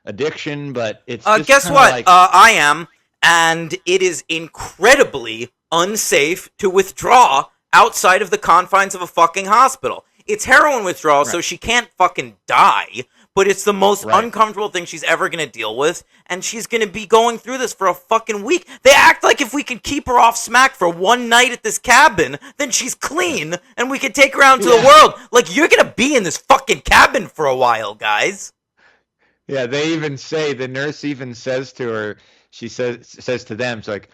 S2: addiction, but it's just
S1: guess what?
S2: like...
S1: I am. And it is incredibly unsafe to withdraw outside of the confines of a fucking hospital. It's heroin withdrawal, so she can't fucking die. but it's the most
S2: Right.
S1: uncomfortable thing she's ever going to deal with, and she's going to be going through this for a fucking week. They act like if we can keep her off smack for one night at this cabin, then she's clean, and we can take her out into the world. Like, you're going to be in this fucking cabin for a while, guys.
S2: Yeah, they even say, the nurse even says to her, she says to them, it's like,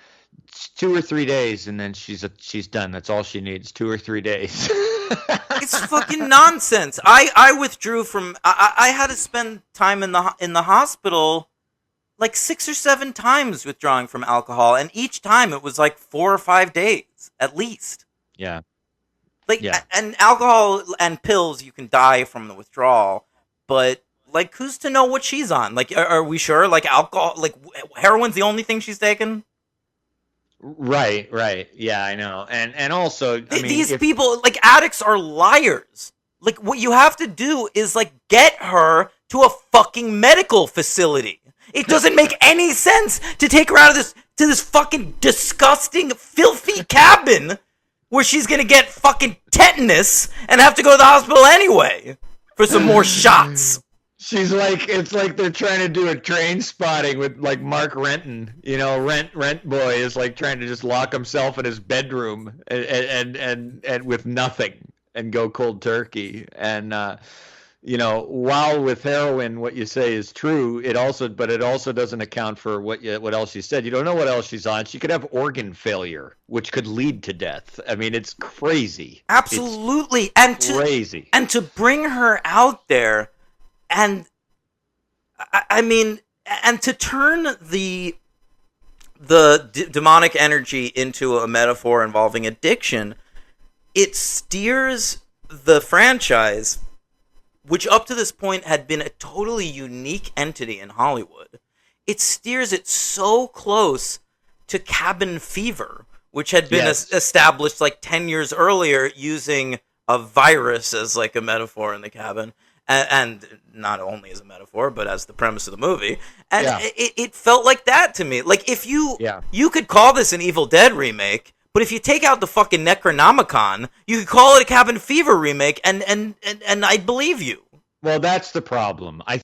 S2: it's 2 or 3 days, and then she's done. That's all she needs, 2 or 3 days.
S1: It's fucking nonsense. I withdrew from. I had to spend time in the hospital, like 6 or 7 times withdrawing from alcohol, and each time it was like 4 or 5 days at least.
S2: Yeah.
S1: Like,
S2: Yeah.
S1: and alcohol and pills, you can die from the withdrawal, but like, who's to know what she's on? Like, are we sure? Like, alcohol, like heroin's the only thing she's taken?
S2: Right. Yeah, I know. And also, I mean,
S1: These people, like, addicts are liars. Like, what you have to do is, like, get her to a fucking medical facility. It doesn't make any sense to take her out of this fucking disgusting, filthy cabin where she's gonna get fucking tetanus and have to go to the hospital anyway for some more shots.
S2: she's like, it's like they're trying to do a train spotting with like Mark Renton. You know, Rent Boy is like trying to just lock himself in his bedroom and with nothing and go cold turkey. And you know, while with heroin, what you say is true, it also doesn't account for what else you said. You don't know what else she's on. She could have organ failure, which could lead to death. I mean, it's crazy.
S1: Absolutely.
S2: It's crazy.
S1: And to bring her out there, and I mean, and to turn the demonic energy into a metaphor involving addiction, it steers the franchise, which up to this point had been a totally unique entity in Hollywood. It steers it so close to Cabin Fever, which had been established like 10 years earlier using a virus as like a metaphor in the cabin. And not only as a metaphor, but as the premise of the movie. And it felt like that to me. Like, if you could call this an Evil Dead remake, but if you take out the fucking Necronomicon, you could call it a Cabin Fever remake, and I'd believe you.
S2: Well, that's the problem. I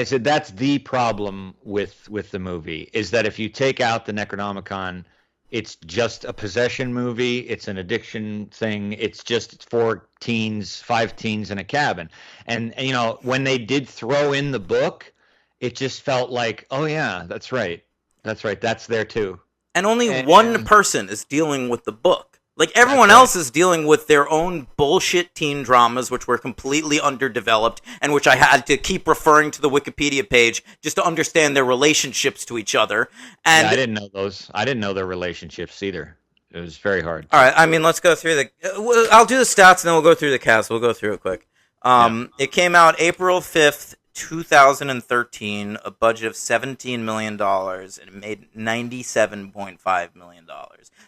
S2: said that's the problem with the movie, is that if you take out the Necronomicon, it's just a possession movie. It's an addiction thing. It's 5 teens in a cabin. And you know, when they did throw in the book, it just felt like, oh yeah, that's right. That's there too.
S1: And only one person is dealing with the book. Like, everyone else is dealing with their own bullshit teen dramas, which were completely underdeveloped, and which I had to keep referring to the Wikipedia page just to understand their relationships to each other. And
S2: I didn't know those. I didn't know their relationships either. It was very hard.
S1: All right, I mean, let's go through I'll do the stats, and then we'll go through the cast. We'll go through it quick. It came out April 5th, 2013, a budget of $17 million, and it made $97.5 million.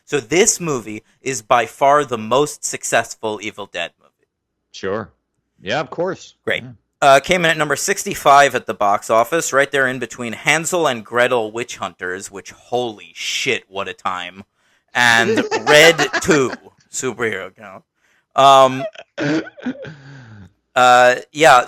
S1: So this movie is by far the most successful Evil Dead movie.
S2: Sure. Yeah, of course.
S1: Great. Came in at number 65 at the box office, right there in between Hansel and Gretel Witch Hunters, which, holy shit, what a time, and Red 2, superhero count.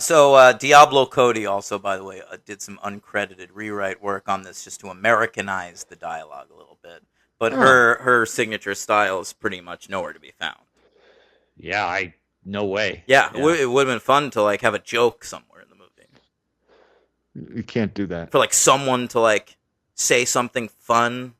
S1: So Diablo Cody also, by the way, did some uncredited rewrite work on this just to Americanize the dialogue a little bit. But her signature style is pretty much nowhere to be found.
S2: Yeah, no way.
S1: Yeah. It would have been fun to like have a joke somewhere in the movie.
S2: You can't do that.
S1: For like someone to like say something fun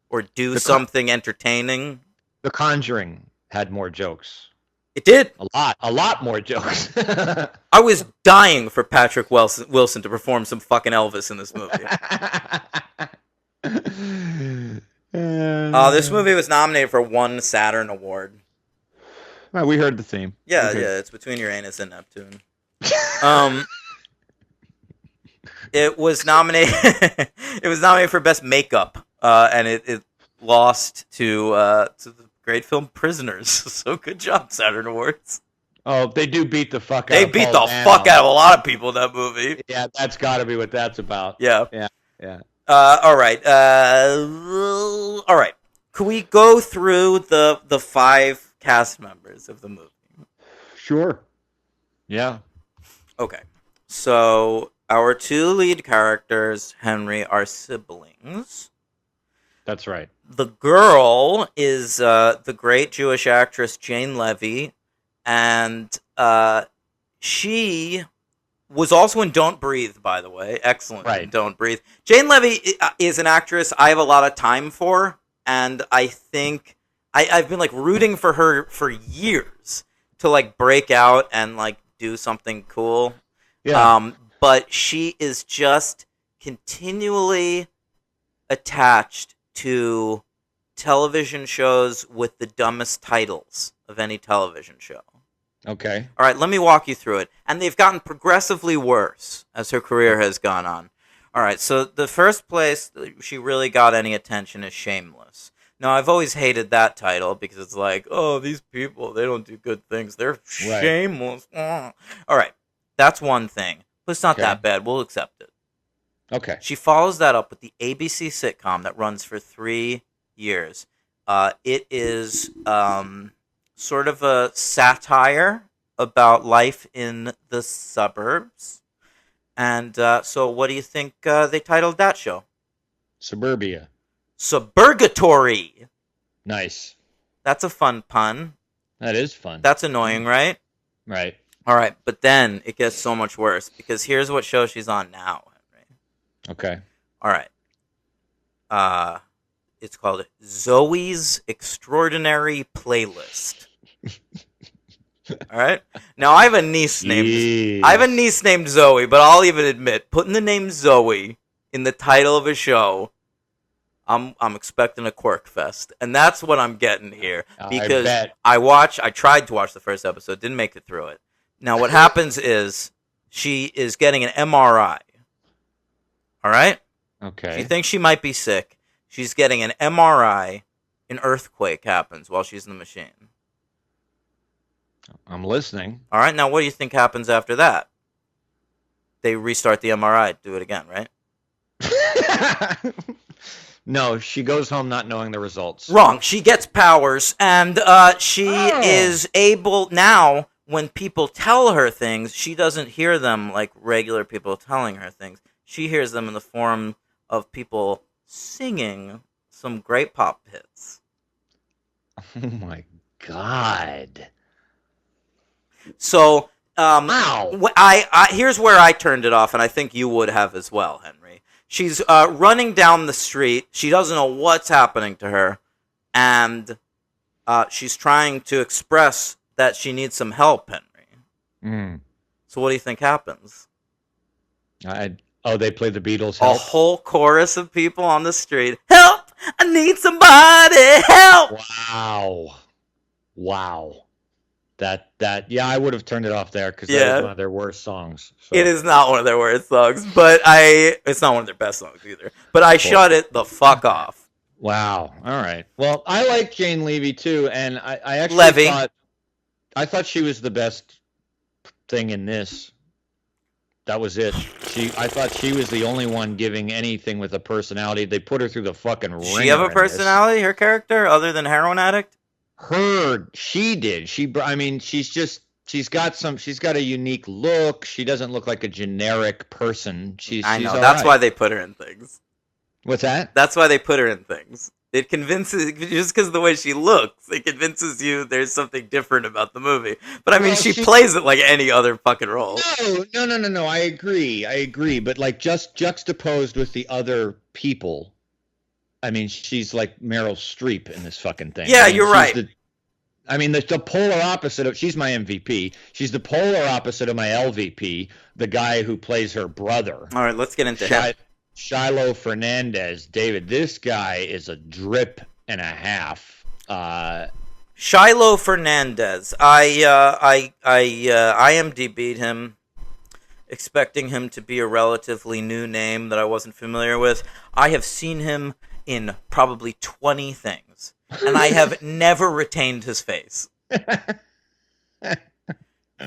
S1: or do something entertaining.
S2: The Conjuring had more jokes.
S1: It did.
S2: A lot more jokes.
S1: I was dying for Patrick Wilson to perform some fucking Elvis in this movie. This movie was nominated for 1 Saturn Award.
S2: Well, we heard the theme.
S1: Yeah, it's between Uranus and Neptune. It was nominated. It was nominated for Best Makeup, and it lost to the great film Prisoners. So good job, Saturn Awards.
S2: Oh, they do beat the fuck out.
S1: They
S2: of
S1: beat
S2: Paul
S1: the
S2: Dano.
S1: fuck out of a lot of people in that movie.
S2: Yeah, that's got to be what that's about.
S1: Yeah.
S2: Yeah.
S1: All right. All right. Can we go through the 5 cast members of the movie?
S2: Sure. Yeah.
S1: Okay. So our two lead characters, Henry, are siblings.
S2: That's right.
S1: The girl is the great Jewish actress Jane Levy, and she was also in Don't Breathe, by the way. Excellent in
S2: Right.
S1: Don't Breathe. Jane Levy is an actress I have a lot of time for, and I think I've been like rooting for her for years to like break out and like do something cool.
S2: Yeah.
S1: But she is just continually attached to television shows with the dumbest titles of any television show.
S2: Okay.
S1: All right, let me walk you through it. And they've gotten progressively worse as her career has gone on. All right, so the first place she really got any attention is Shameless. Now, I've always hated that title because it's like, oh, these people, they don't do good things. They're shameless. All right, that's one thing. But it's not
S2: Okay.
S1: that bad. We'll accept it.
S2: Okay.
S1: She follows that up with the ABC sitcom that runs for 3 years. It is sort of a satire about life in the suburbs. And so what do you think they titled that show?
S2: Suburbia.
S1: Suburgatory.
S2: Nice.
S1: That's a fun pun.
S2: That is fun.
S1: That's annoying, right?
S2: Right.
S1: All right, but then it gets so much worse because here's what show she's on now, Henry.
S2: Okay.
S1: All right. It's called Zoe's Extraordinary Playlist. All right. Now I have a niece named Zoe, but I'll even admit putting the name Zoe in the title of a show, I'm expecting a quirk fest, and that's what I'm getting here because
S2: I bet.
S1: I tried to watch the first episode, didn't make it through it. Now what happens is she is getting an MRI. All right.
S2: Okay.
S1: She thinks she might be sick. She's getting an MRI. An earthquake happens while she's in the machine.
S2: I'm listening.
S1: All right, now what do you think happens after that? They restart the MRI, do it again, right?
S2: No, she goes home not knowing the results.
S1: Wrong. She gets powers, and she
S2: Oh.
S1: is able now. When people tell her things, she doesn't hear them like regular people telling her things. She hears them in the form of people singing some great pop hits.
S2: Oh my God.
S1: So,
S2: Wow.
S1: here's where I turned it off, and I think you would have as well, Henry. She's running down the street. She doesn't know what's happening to her, and she's trying to express that she needs some help, Henry.
S2: Mm.
S1: So what do you think happens?
S2: They play the Beatles.
S1: A
S2: Help.
S1: whole chorus of people on the street. Help! I need somebody! Help!
S2: Wow. That yeah, I would have turned it off there because that
S1: Yeah.
S2: was one of their worst songs. So.
S1: It is not one of their worst songs, but it's not one of their best songs either. But I shut it the fuck off.
S2: Wow. All right. Well, I like Jane Levy too, and I actually
S1: Levy.
S2: I thought she was the best thing in this. That was it. I thought she was the only one giving anything with a personality. They put her through the fucking ringer.
S1: Does she have a
S2: in this.
S1: personality, her character, other than heroin addict?
S2: She did. She's got a unique look. She doesn't look like a generic person. She's
S1: I know.
S2: all
S1: That's
S2: right.
S1: why they put her in things.
S2: What's that?
S1: That's why they put her in things. It convinces, just because of the way she looks, it convinces you there's something different about the movie. But I mean,
S2: Well,
S1: she
S2: she-
S1: plays it like any other fucking role.
S2: No. I agree. But like just juxtaposed with the other people, I mean, she's like Meryl Streep in this fucking thing.
S1: Yeah,
S2: I mean,
S1: you're
S2: she's
S1: right.
S2: The polar opposite of, she's my MVP. She's the polar opposite of my LVP, the guy who plays her brother.
S1: All right, let's get into him.
S2: Shiloh Fernandez. David, this guy is a drip and a half.
S1: Shiloh Fernandez. I IMDb'd him, expecting him to be a relatively new name that I wasn't familiar with. I have seen him in probably 20 things, and I have never retained his face.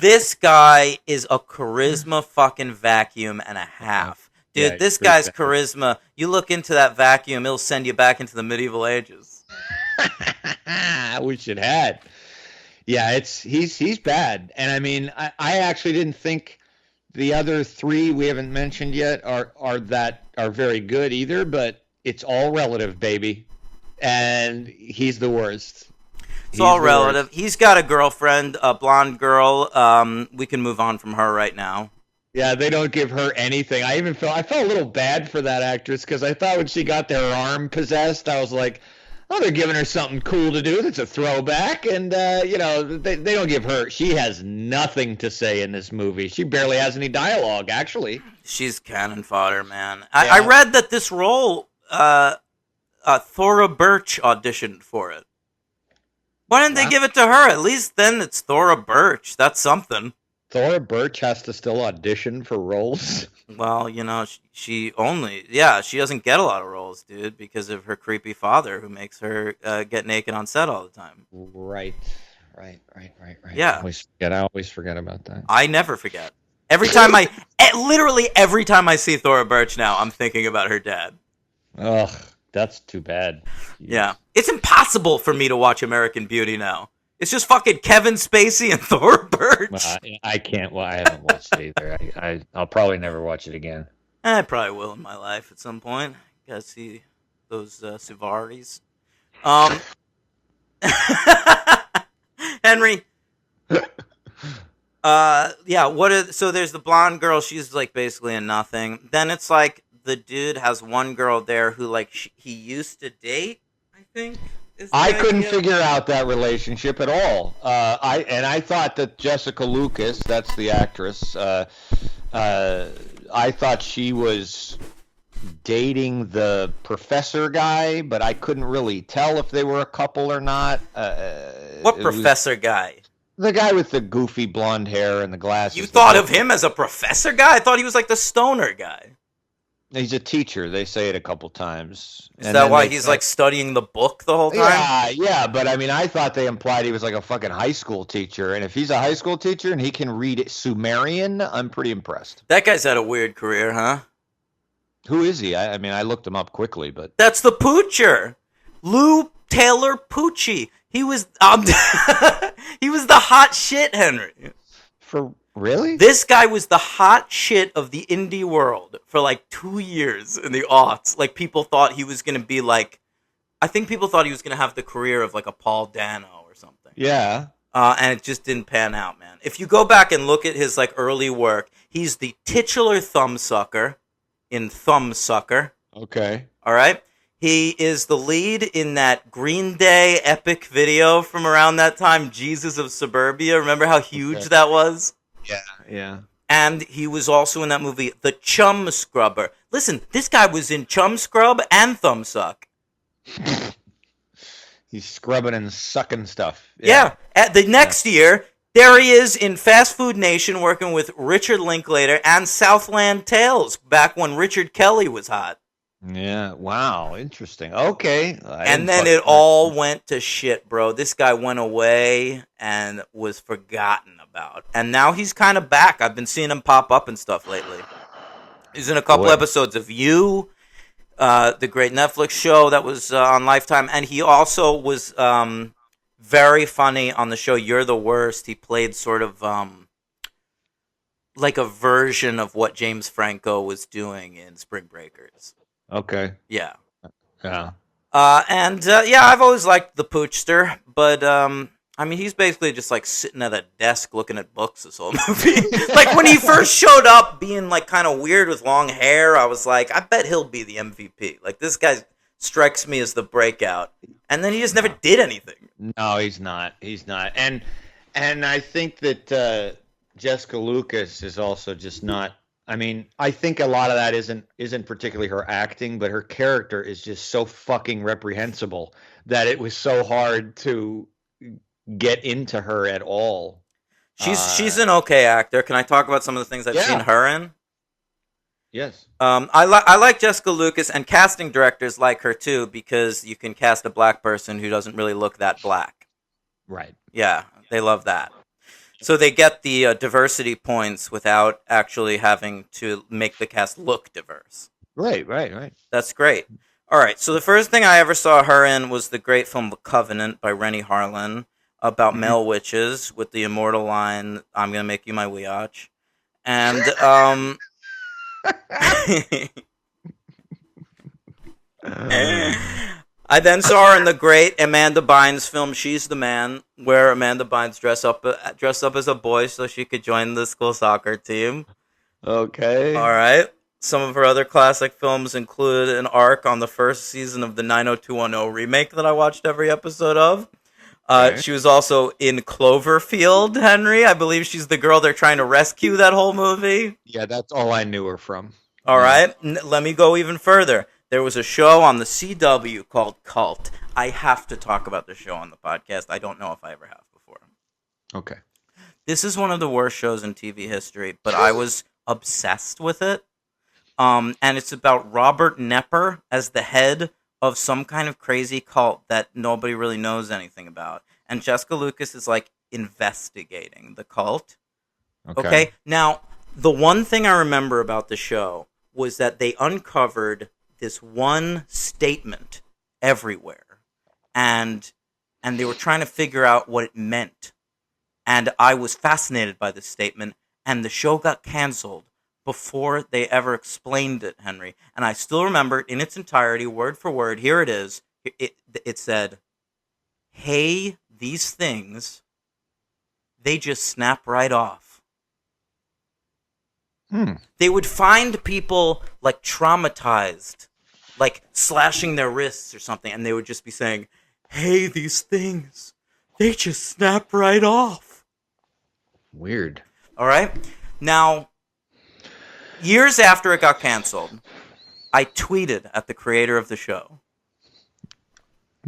S1: This guy is a charisma fucking vacuum and a half. Dude,
S2: Yeah,
S1: this
S2: pretty
S1: guy's
S2: bad.
S1: charisma, you look into that vacuum, it'll send you back into the medieval ages.
S2: I wish it had. Yeah, he's bad. And I mean, I actually didn't think The other three we haven't mentioned yet are very good either, but it's all relative, baby. And he's the worst.
S1: It's all relative. He's got a girlfriend, a blonde girl. We can move on from her right now.
S2: Yeah, they don't give her anything. I felt a little bad for that actress because I thought when she got their arm possessed, I was like, oh, they're giving her something cool to do. That's a throwback. And, they don't give her. She has nothing to say in this movie. She barely has any dialogue, actually.
S1: She's cannon fodder, man. I read that this role, Thora Birch auditioned for it. Why didn't they give it to her? At least then it's Thora Birch. That's something.
S2: Thora Birch has to still audition for roles?
S1: Well, she doesn't get a lot of roles, dude, because of her creepy father who makes her get naked on set all the time.
S2: Right.
S1: Yeah.
S2: I always forget about that.
S1: I never forget. Literally every time I see Thora Birch now, I'm thinking about her dad.
S2: Ugh, that's too bad.
S1: Yeah. It's impossible for me to watch American Beauty now. It's just fucking Kevin Spacey and Thora Birch.
S2: Well, I can't. Well, I haven't watched it either. I'll probably never watch it again.
S1: I probably will in my life at some point. Gotta see those Sivaris. Henry. So there's the blonde girl. She's like basically a nothing. Then it's like the dude has one girl there who like he used to date, I think.
S2: I couldn't figure out that relationship at all. I thought that Jessica Lucas, that's the actress, I thought she was dating the professor guy, but I couldn't really tell if they were a couple or not.
S1: What professor guy?
S2: The guy with the goofy blonde hair and the glasses.
S1: You thought of him as a professor guy? I thought he was like the stoner guy.
S2: He's a teacher. They say it a couple times.
S1: Is that why he's like studying the book the whole time?
S2: Yeah. But I mean, I thought they implied he was like a fucking high school teacher. And if he's a high school teacher and he can read Sumerian, I'm pretty impressed.
S1: That guy's had a weird career, huh?
S2: Who is he? I mean, I looked him up quickly, but
S1: that's the Poocher, Lou Taylor Pucci. He was he was the hot shit, Henry.
S2: Really?
S1: This guy was the hot shit of the indie world for like 2 years in the aughts. Like people thought he was going to be like, I think people thought he was going to have the career of like a Paul Dano or something.
S2: Yeah.
S1: And it just didn't pan out, man. If you go back and look at his like early work, he's the titular thumbsucker in Thumbsucker.
S2: Okay.
S1: All right. He is the lead in that Green Day epic video from around that time, Jesus of Suburbia. Remember how huge that was?
S2: Yeah.
S1: And he was also in that movie, The Chum Scrubber. Listen, this guy was in Chum Scrub and Thumbsuck.
S2: He's scrubbing and sucking stuff.
S1: Yeah. The next year, there he is in Fast Food Nation working with Richard Linklater and Southland Tales back when Richard Kelly was hot.
S2: Yeah. Wow. Interesting. Okay.
S1: And then it all went to shit, bro. This guy went away and was forgotten about. And now he's kind of back. I've been seeing him pop up and stuff lately. He's in a couple episodes of You, the great Netflix show that was on Lifetime. And he also was very funny on the show You're the Worst. He played sort of like a version of what James Franco was doing in Spring Breakers.
S2: Okay.
S1: Yeah.
S2: Yeah.
S1: I've always liked the Poochster, but I mean, he's basically just like sitting at a desk looking at books this whole movie. Like when he first showed up, being like kind of weird with long hair, I was like, I bet he'll be the MVP. Like this guy strikes me as the breakout, and then he just never did anything.
S2: No, he's not. He's not. And I think that Jessica Lucas is also just not. I mean, I think a lot of that isn't particularly her acting, but her character is just so fucking reprehensible that it was so hard to get into her at all.
S1: She's an okay actor. Can I talk about some of the things I've seen her in?
S2: Yes.
S1: I like Jessica Lucas, and casting directors like her too, because you can cast a black person who doesn't really look that black.
S2: Right.
S1: Yeah, they love that. So they get the diversity points without actually having to make the cast look diverse.
S2: Right.
S1: That's great. All right, so the first thing I ever saw her in was the great film The Covenant by Rennie Harlin about male witches with the immortal line, I'm going to make you my weotch. And I then saw her in the great Amanda Bynes film She's the Man, where Amanda Bynes dressed up as a boy so she could join the school soccer team.
S2: Okay.
S1: All right. Some of her other classic films include an arc on the first season of the 90210 remake that I watched every episode of.
S2: Okay.
S1: She was also in Cloverfield, Henry. I believe she's the girl they're trying to rescue that whole movie.
S2: Yeah, that's all I knew her from.
S1: All
S2: Yeah.
S1: right. Let me go even further. There was a show on the CW called Cult. I have to talk about the show on the podcast. I don't know if I ever have before.
S2: Okay.
S1: This is one of the worst shows in TV history, but I was obsessed with it. And it's about Robert Nepper as the head of some kind of crazy cult that nobody really knows anything about. And Jessica Lucas is like investigating the cult. Okay. Now, the one thing I remember about the show was that they uncovered this one statement everywhere. And they were trying to figure out what it meant. And I was fascinated by this statement, and the show got canceled before they ever explained it, Henry. And I still remember it in its entirety, word for word. Here it is. It said, "Hey, these things, they just snap right off." They would find people like traumatized, like slashing their wrists or something, and they would just be saying, "Hey, these things, they just snap right off."
S2: Weird.
S1: All right? Now, years after it got canceled, I tweeted at the creator of the show.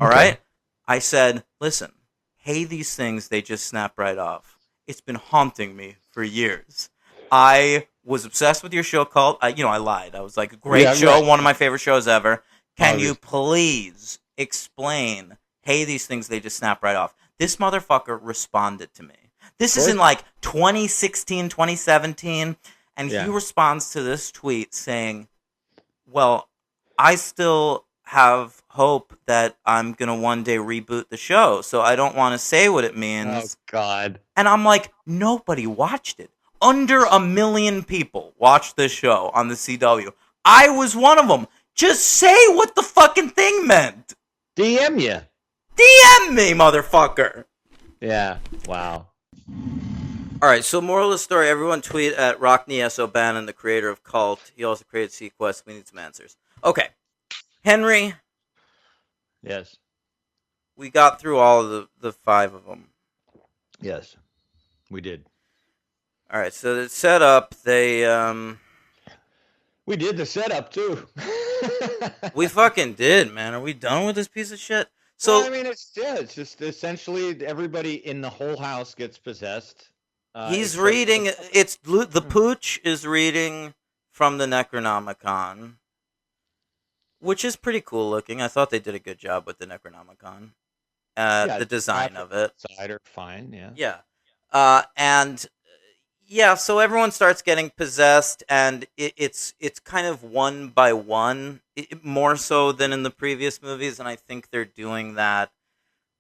S1: All right? I said, "Listen, hey, these things, they just snap right off. It's been haunting me for years. I was obsessed with your show Cult. I lied. I was like, great show,
S2: right.
S1: one of my favorite shows ever. Can you
S2: Obvious.
S1: please explain, hey, these things, they just snap right off?" This motherfucker responded to me. This is in like 2016, 2017. And
S2: Yeah.
S1: he responds to this tweet saying, "Well, I still have hope that I'm going to one day reboot the show, so I don't want to say what it means."
S2: Oh God.
S1: And I'm like, nobody watched it. Under 1 million people watched this show on the CW. I was one of them. Just say what the fucking thing meant.
S2: DM you.
S1: DM me, motherfucker.
S2: Yeah. Wow.
S1: All right, so moral of the story, everyone tweet at Rockney S. O'Bannon, the creator of Cult. He also created Sequest. We need some answers. Okay. Henry,
S2: Yes.
S1: we got through all of the 5 of them.
S2: Yes. We did.
S1: All right, so it's set up. They,
S2: We did the setup too.
S1: we fucking did, man. Are we done with this piece of shit? So,
S2: Well, I mean, it's just essentially everybody in the whole house gets possessed.
S1: he's
S2: except
S1: reading.
S2: the-
S1: It's the pooch is reading from the Necronomicon, which is pretty cool looking. I thought they did a good job with the Necronomicon.
S2: Yeah,
S1: The design of it.
S2: Cider, fine, yeah.
S1: Yeah. And yeah, so everyone starts getting possessed, and it's kind of one by one, more so than in the previous movies, and I think they're doing that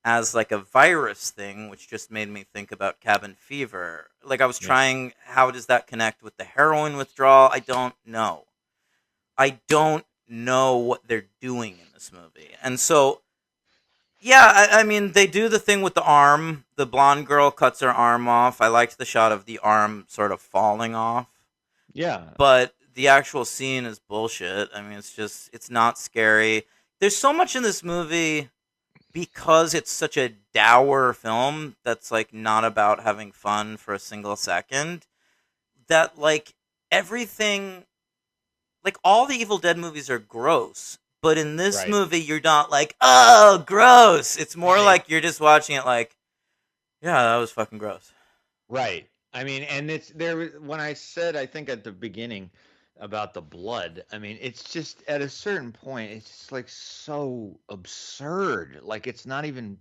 S1: as like a virus thing, which just made me think about Cabin Fever. Like I was trying, how does that connect with the heroin withdrawal? I don't know. I don't know what they're doing in this movie. And so, yeah, I mean, they do the thing with the arm. The blonde girl cuts her arm off. I liked the shot of the arm sort of falling off.
S2: Yeah.
S1: But the actual scene is bullshit. I mean, it's not scary. There's so much in this movie because it's such a dour film that's like not about having fun for a single second, that like everything, like all the Evil Dead movies are gross, but in this
S2: Right.
S1: movie you're not like, oh, gross. It's more
S2: Right.
S1: like you're just watching it like, yeah, that was fucking gross.
S2: Right. I mean, and it's there when I said, I think at the beginning about the blood, I mean, it's just at a certain point, it's just like so absurd. Like it's not even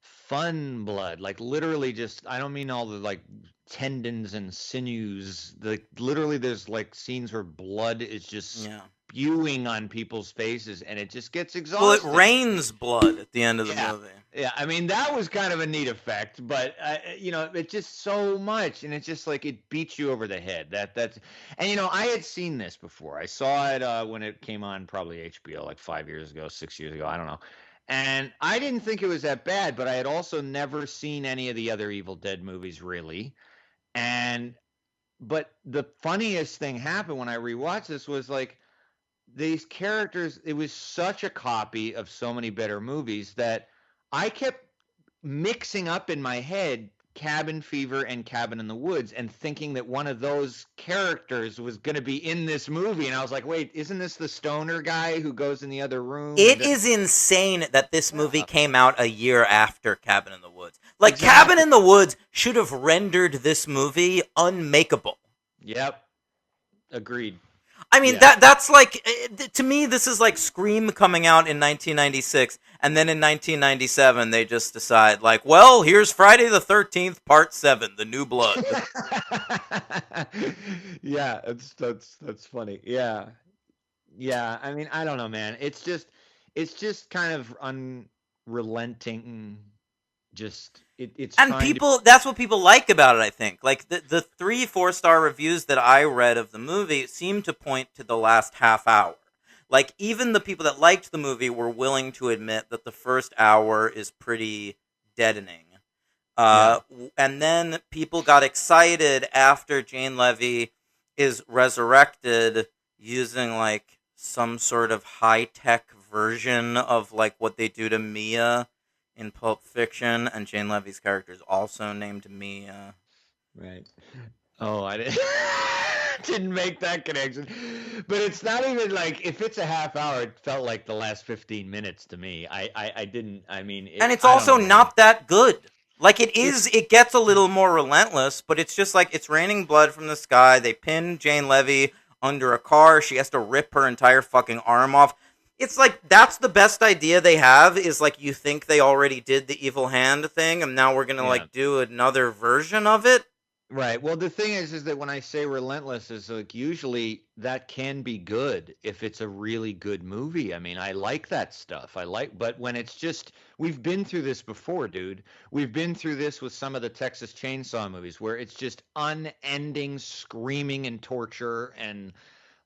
S2: fun blood. Like literally just, I don't mean all the like tendons and sinews. Like literally there's like scenes where blood is just
S1: Yeah.
S2: spewing on people's faces, and it just gets
S1: Well, it
S2: exhausting.
S1: rains blood at the end of the
S2: Yeah.
S1: movie.
S2: Yeah, I mean that was kind of a neat effect, but it's just so much, and it's just like it beats you over the head. And I had seen this before. I saw it when it came on probably HBO like 5 years ago, 6 years ago, I don't know. And I didn't think it was that bad, but I had also never seen any of the other Evil Dead movies really. And but the funniest thing happened when I rewatched this was like these characters, it was such a copy of so many better movies that I kept mixing up in my head Cabin Fever and Cabin in the Woods and thinking that one of those characters was going to be in this movie. And I was like, wait, isn't this the stoner guy who goes in the other room?
S1: It is insane that this movie
S2: Yeah.
S1: came out a year after Cabin in the Woods. Like,
S2: Exactly.
S1: Cabin in the Woods should have rendered this movie unmakeable.
S2: Yep. Agreed.
S1: I mean,
S2: Yeah.
S1: that's like, to me, this is like Scream coming out in 1996, and then in 1997, they just decide, like, well, here's Friday the 13th, Part 7, The New Blood.
S2: Yeah, that's funny. Yeah. Yeah, I mean, I don't know, man. It's just kind of unrelenting. It's
S1: And
S2: trying to.
S1: people, that's what people like about it, I think. Like, the 3 4-star reviews that I read of the movie seem to point to the last half hour. Like, even the people that liked the movie were willing to admit that the first hour is pretty deadening. And then people got excited after Jane Levy is resurrected using, like, some sort of high-tech version of, like, what they do to Mia in Pulp Fiction, and Jane Levy's character is also named Mia.
S2: Right. Oh, I didn't didn't make that connection. But it's not even like if it's a half hour, it felt like the last 15 minutes to me. I didn't. I mean,
S1: And it's
S2: I don't
S1: also
S2: know.
S1: not that good. Like, it gets a little more relentless, but it's just like, it's raining blood from the sky. They pin Jane Levy under a car. She has to rip her entire fucking arm off. It's like, that's the best idea they have, is like, you think they already did the evil hand thing, and now we're gonna
S2: Yeah.
S1: like do another version of it.
S2: Right. Well, the thing is that when I say relentless, is like usually that can be good if it's a really good movie. I mean, I like that stuff. But when it's just, we've been through this before, dude. We've been through this with some of the Texas Chainsaw movies where it's just unending screaming and torture and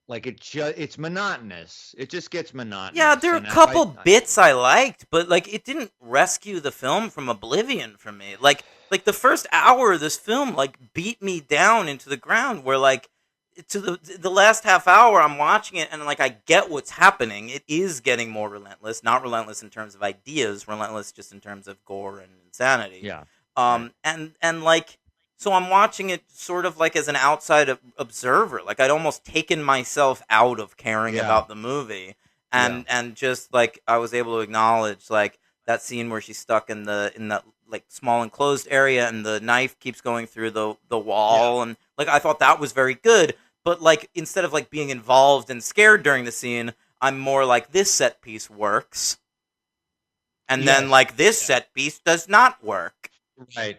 S2: like it's monotonous. It just gets monotonous.
S1: Yeah, there are a
S2: And
S1: couple bits I liked, but like, it didn't rescue the film from oblivion for me. Like the first hour of this film like beat me down into the ground, where like, to the last half hour I'm watching it and like, I get what's happening. It is getting more relentless, not relentless in terms of ideas, relentless just in terms of gore and insanity.
S2: Yeah.
S1: And like, so I'm watching it sort of like as an outside observer. Like, I'd almost taken myself out of caring
S2: Yeah.
S1: about the movie, and just like, I was able to acknowledge like that scene where she's stuck in that like small enclosed area, and the knife keeps going through the wall, and like, I thought that was very good. But like, instead of like being involved and scared during the scene, I'm more like, this set piece works, and then
S2: Yes.
S1: like, this set piece does not work.
S2: Right.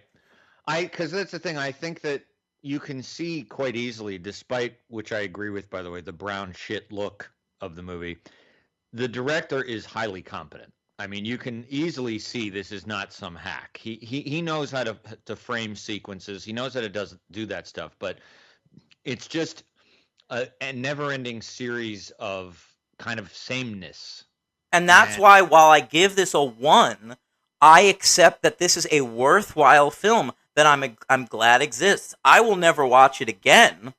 S2: Because that's the thing. I think that you can see quite easily, despite which I agree with, by the way, the brown shit look of the movie, the director is highly competent. I mean, you can easily see this is not some hack. He knows how to frame sequences. He knows how to do that stuff. But it's just a never-ending series of kind of sameness.
S1: And that's
S2: And-
S1: why, while I give this a 1, I accept that this is a worthwhile film that I'm glad exists. I will never watch it again,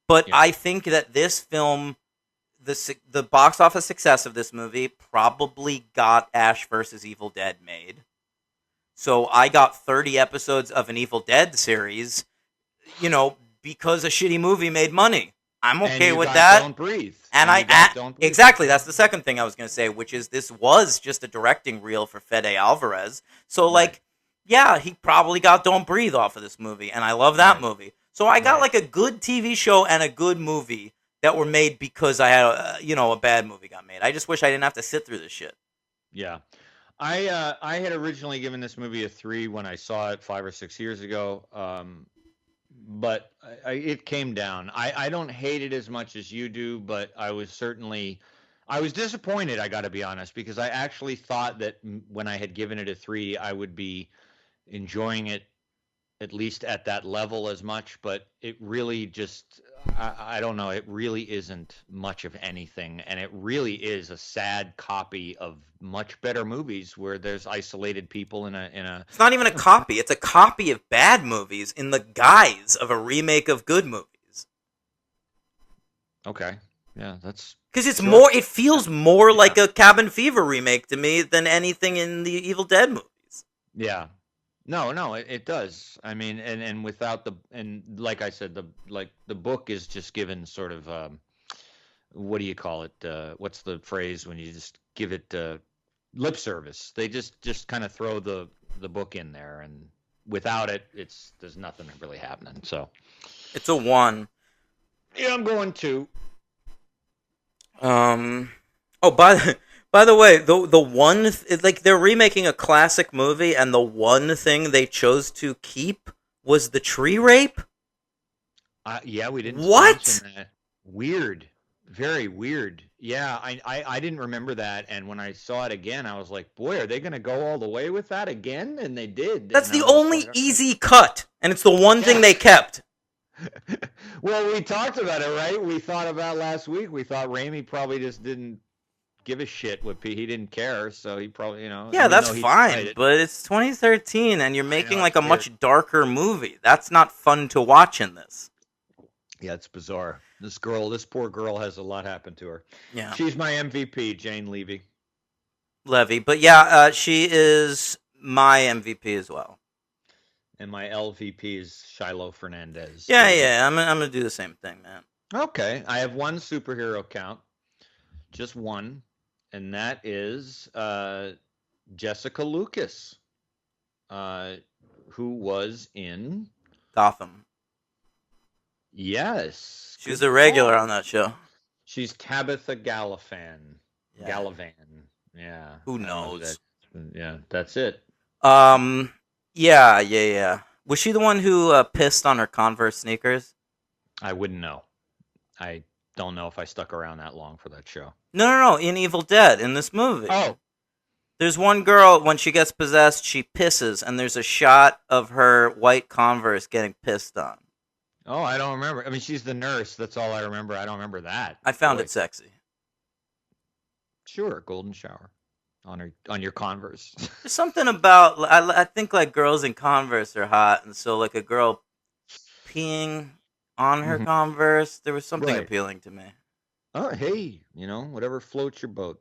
S1: but
S2: Yeah.
S1: I think that this film, the box office success of this movie probably got Ash vs. Evil Dead made. So I got 30 episodes of an Evil Dead series, because a shitty movie made money. I'm
S2: and
S1: okay
S2: you
S1: with
S2: got
S1: that.
S2: Don't Breathe.
S1: And
S2: you got Don't Breathe.
S1: exactly, that's the second thing I was going to say, which is this was just a directing reel for Fede Alvarez. So, like,
S2: Right.
S1: yeah, he probably got Don't Breathe off of this movie, and I love that
S2: Right.
S1: movie. So I got,
S2: Right.
S1: like, a good TV show and a good movie that were made because I had, a bad movie got made. I just wish I didn't have to sit through this shit.
S2: Yeah. I had originally given this movie a 3 when I saw it 5 or 6 years ago. but it came down. I don't hate it as much as you do, but I was disappointed. I got to be honest, because I actually thought that when I had given it a 3, I would be enjoying it at least at that level as much. But it really just, I don't know. It really isn't much of anything, and it really is a sad copy of much better movies where there's isolated people in a.
S1: It's not even a copy. It's a copy of bad movies in the guise of a remake of good movies.
S2: Okay, yeah, that's
S1: Because it's
S2: sure.
S1: more, it feels more
S2: Yeah.
S1: like a Cabin Fever remake to me than anything in the Evil Dead movies.
S2: Yeah. No, it does. I mean, and without and like I said, the book is just given sort of what do you call it? What's the phrase when you just give it lip service? They just kind of throw the book in there, and without it, there's nothing really happening. So
S1: It's a 1.
S2: yeah, I'm going to.
S1: Oh, by the way, the one like they're remaking a classic movie, and the one thing they chose to keep was the tree rape.
S2: Yeah, we didn't
S1: What?
S2: mention that. Weird, very weird. Yeah, I didn't remember that, and when I saw it again, I was like, boy, are they going to go all the way with that again? And they did.
S1: That's
S2: And
S1: the
S2: I was
S1: only
S2: like, okay.
S1: easy cut, and it's the one thing they kept.
S2: Well, we talked about it, right? We thought about last week. We thought Raimi probably just didn't give a shit what he didn't care, so he probably,
S1: Yeah,
S2: even
S1: that's
S2: though he
S1: fine,
S2: tried it.
S1: but it's 2013, and you're making
S2: know,
S1: like
S2: it's
S1: a much darker movie. That's not fun to watch in this.
S2: Yeah, it's bizarre. This poor girl has a lot happen to her.
S1: Yeah,
S2: She's my MVP, Jane Levy.
S1: Levy, but yeah, she is my MVP as well.
S2: And my LVP is Shiloh Fernandez.
S1: Yeah, I'm gonna do the same thing, man.
S2: Okay, I have one superhero count, just one, and that is Jessica Lucas, who was in
S1: Gotham.
S2: Yes.
S1: She's
S2: good
S1: a regular
S2: call.
S1: on that show.
S2: She's Tabitha Galifan.
S1: Yeah.
S2: Galavan. Yeah.
S1: Who
S2: I don't know
S1: knows?
S2: yeah, that's it.
S1: Yeah. Was she the one who pissed on her Converse sneakers?
S2: I wouldn't know. I don't know if I stuck around that long for that show.
S1: No. In Evil Dead, in this movie.
S2: Oh.
S1: There's one girl, when she gets possessed, she pisses, and there's a shot of her white Converse getting pissed on.
S2: Oh, I don't remember. I mean, she's the nurse. That's all I remember. I don't remember that.
S1: I found
S2: Boy.
S1: it sexy.
S2: Sure, golden shower on your Converse.
S1: There's something about, I think like girls in Converse are hot, and so like a girl peeing on her Converse, there was something
S2: Right.
S1: appealing to me.
S2: Oh, hey, whatever floats your boat.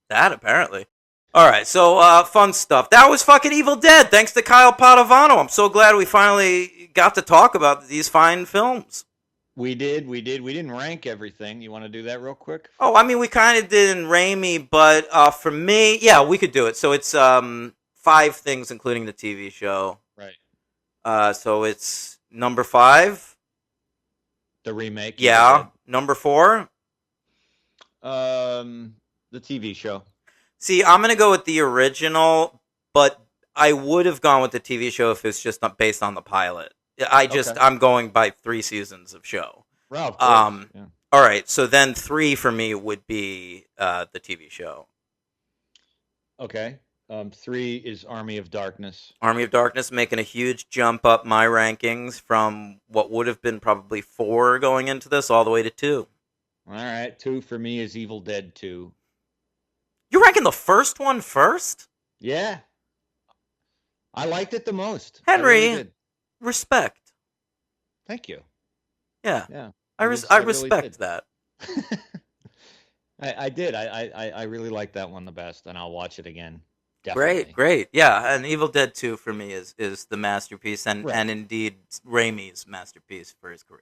S1: That apparently. All right, so fun stuff. That was fucking Evil Dead. Thanks to Kyle Padovano. I'm so glad we finally got to talk about these fine films.
S2: We did. We didn't rank everything. You want to do that real quick?
S1: Oh, I mean, we kind of did in Raimi, but for me, yeah, we could do it. So it's 5 things, including the TV show.
S2: Right.
S1: So it's number 5.
S2: The remake.
S1: Yeah. Number 4.
S2: The TV show.
S1: See, I'm going to go with the original, but I would have gone with the TV show if it's just not based on the pilot.
S2: Okay.
S1: I'm going by 3 seasons of show.
S2: Well, of course. Yeah.
S1: All right, so then 3 for me would be the TV show.
S2: Okay. 3 is Army of Darkness.
S1: Army of Darkness making a huge jump up my rankings from what would have been probably 4 going into this all the way to 2.
S2: All right. 2 for me is Evil Dead 2.
S1: You're ranking the first one first?
S2: Yeah. I liked it the most.
S1: Henry.
S2: I really did.
S1: Respect.
S2: Thank you.
S1: Yeah.
S2: Yeah.
S1: I
S2: really
S1: respect
S2: did.
S1: that.
S2: I did. I really like that one the best, and I'll watch it again. Definitely.
S1: Great. Yeah, and Evil Dead 2 for me is the masterpiece and
S2: Right.
S1: and indeed Raimi's masterpiece for his career.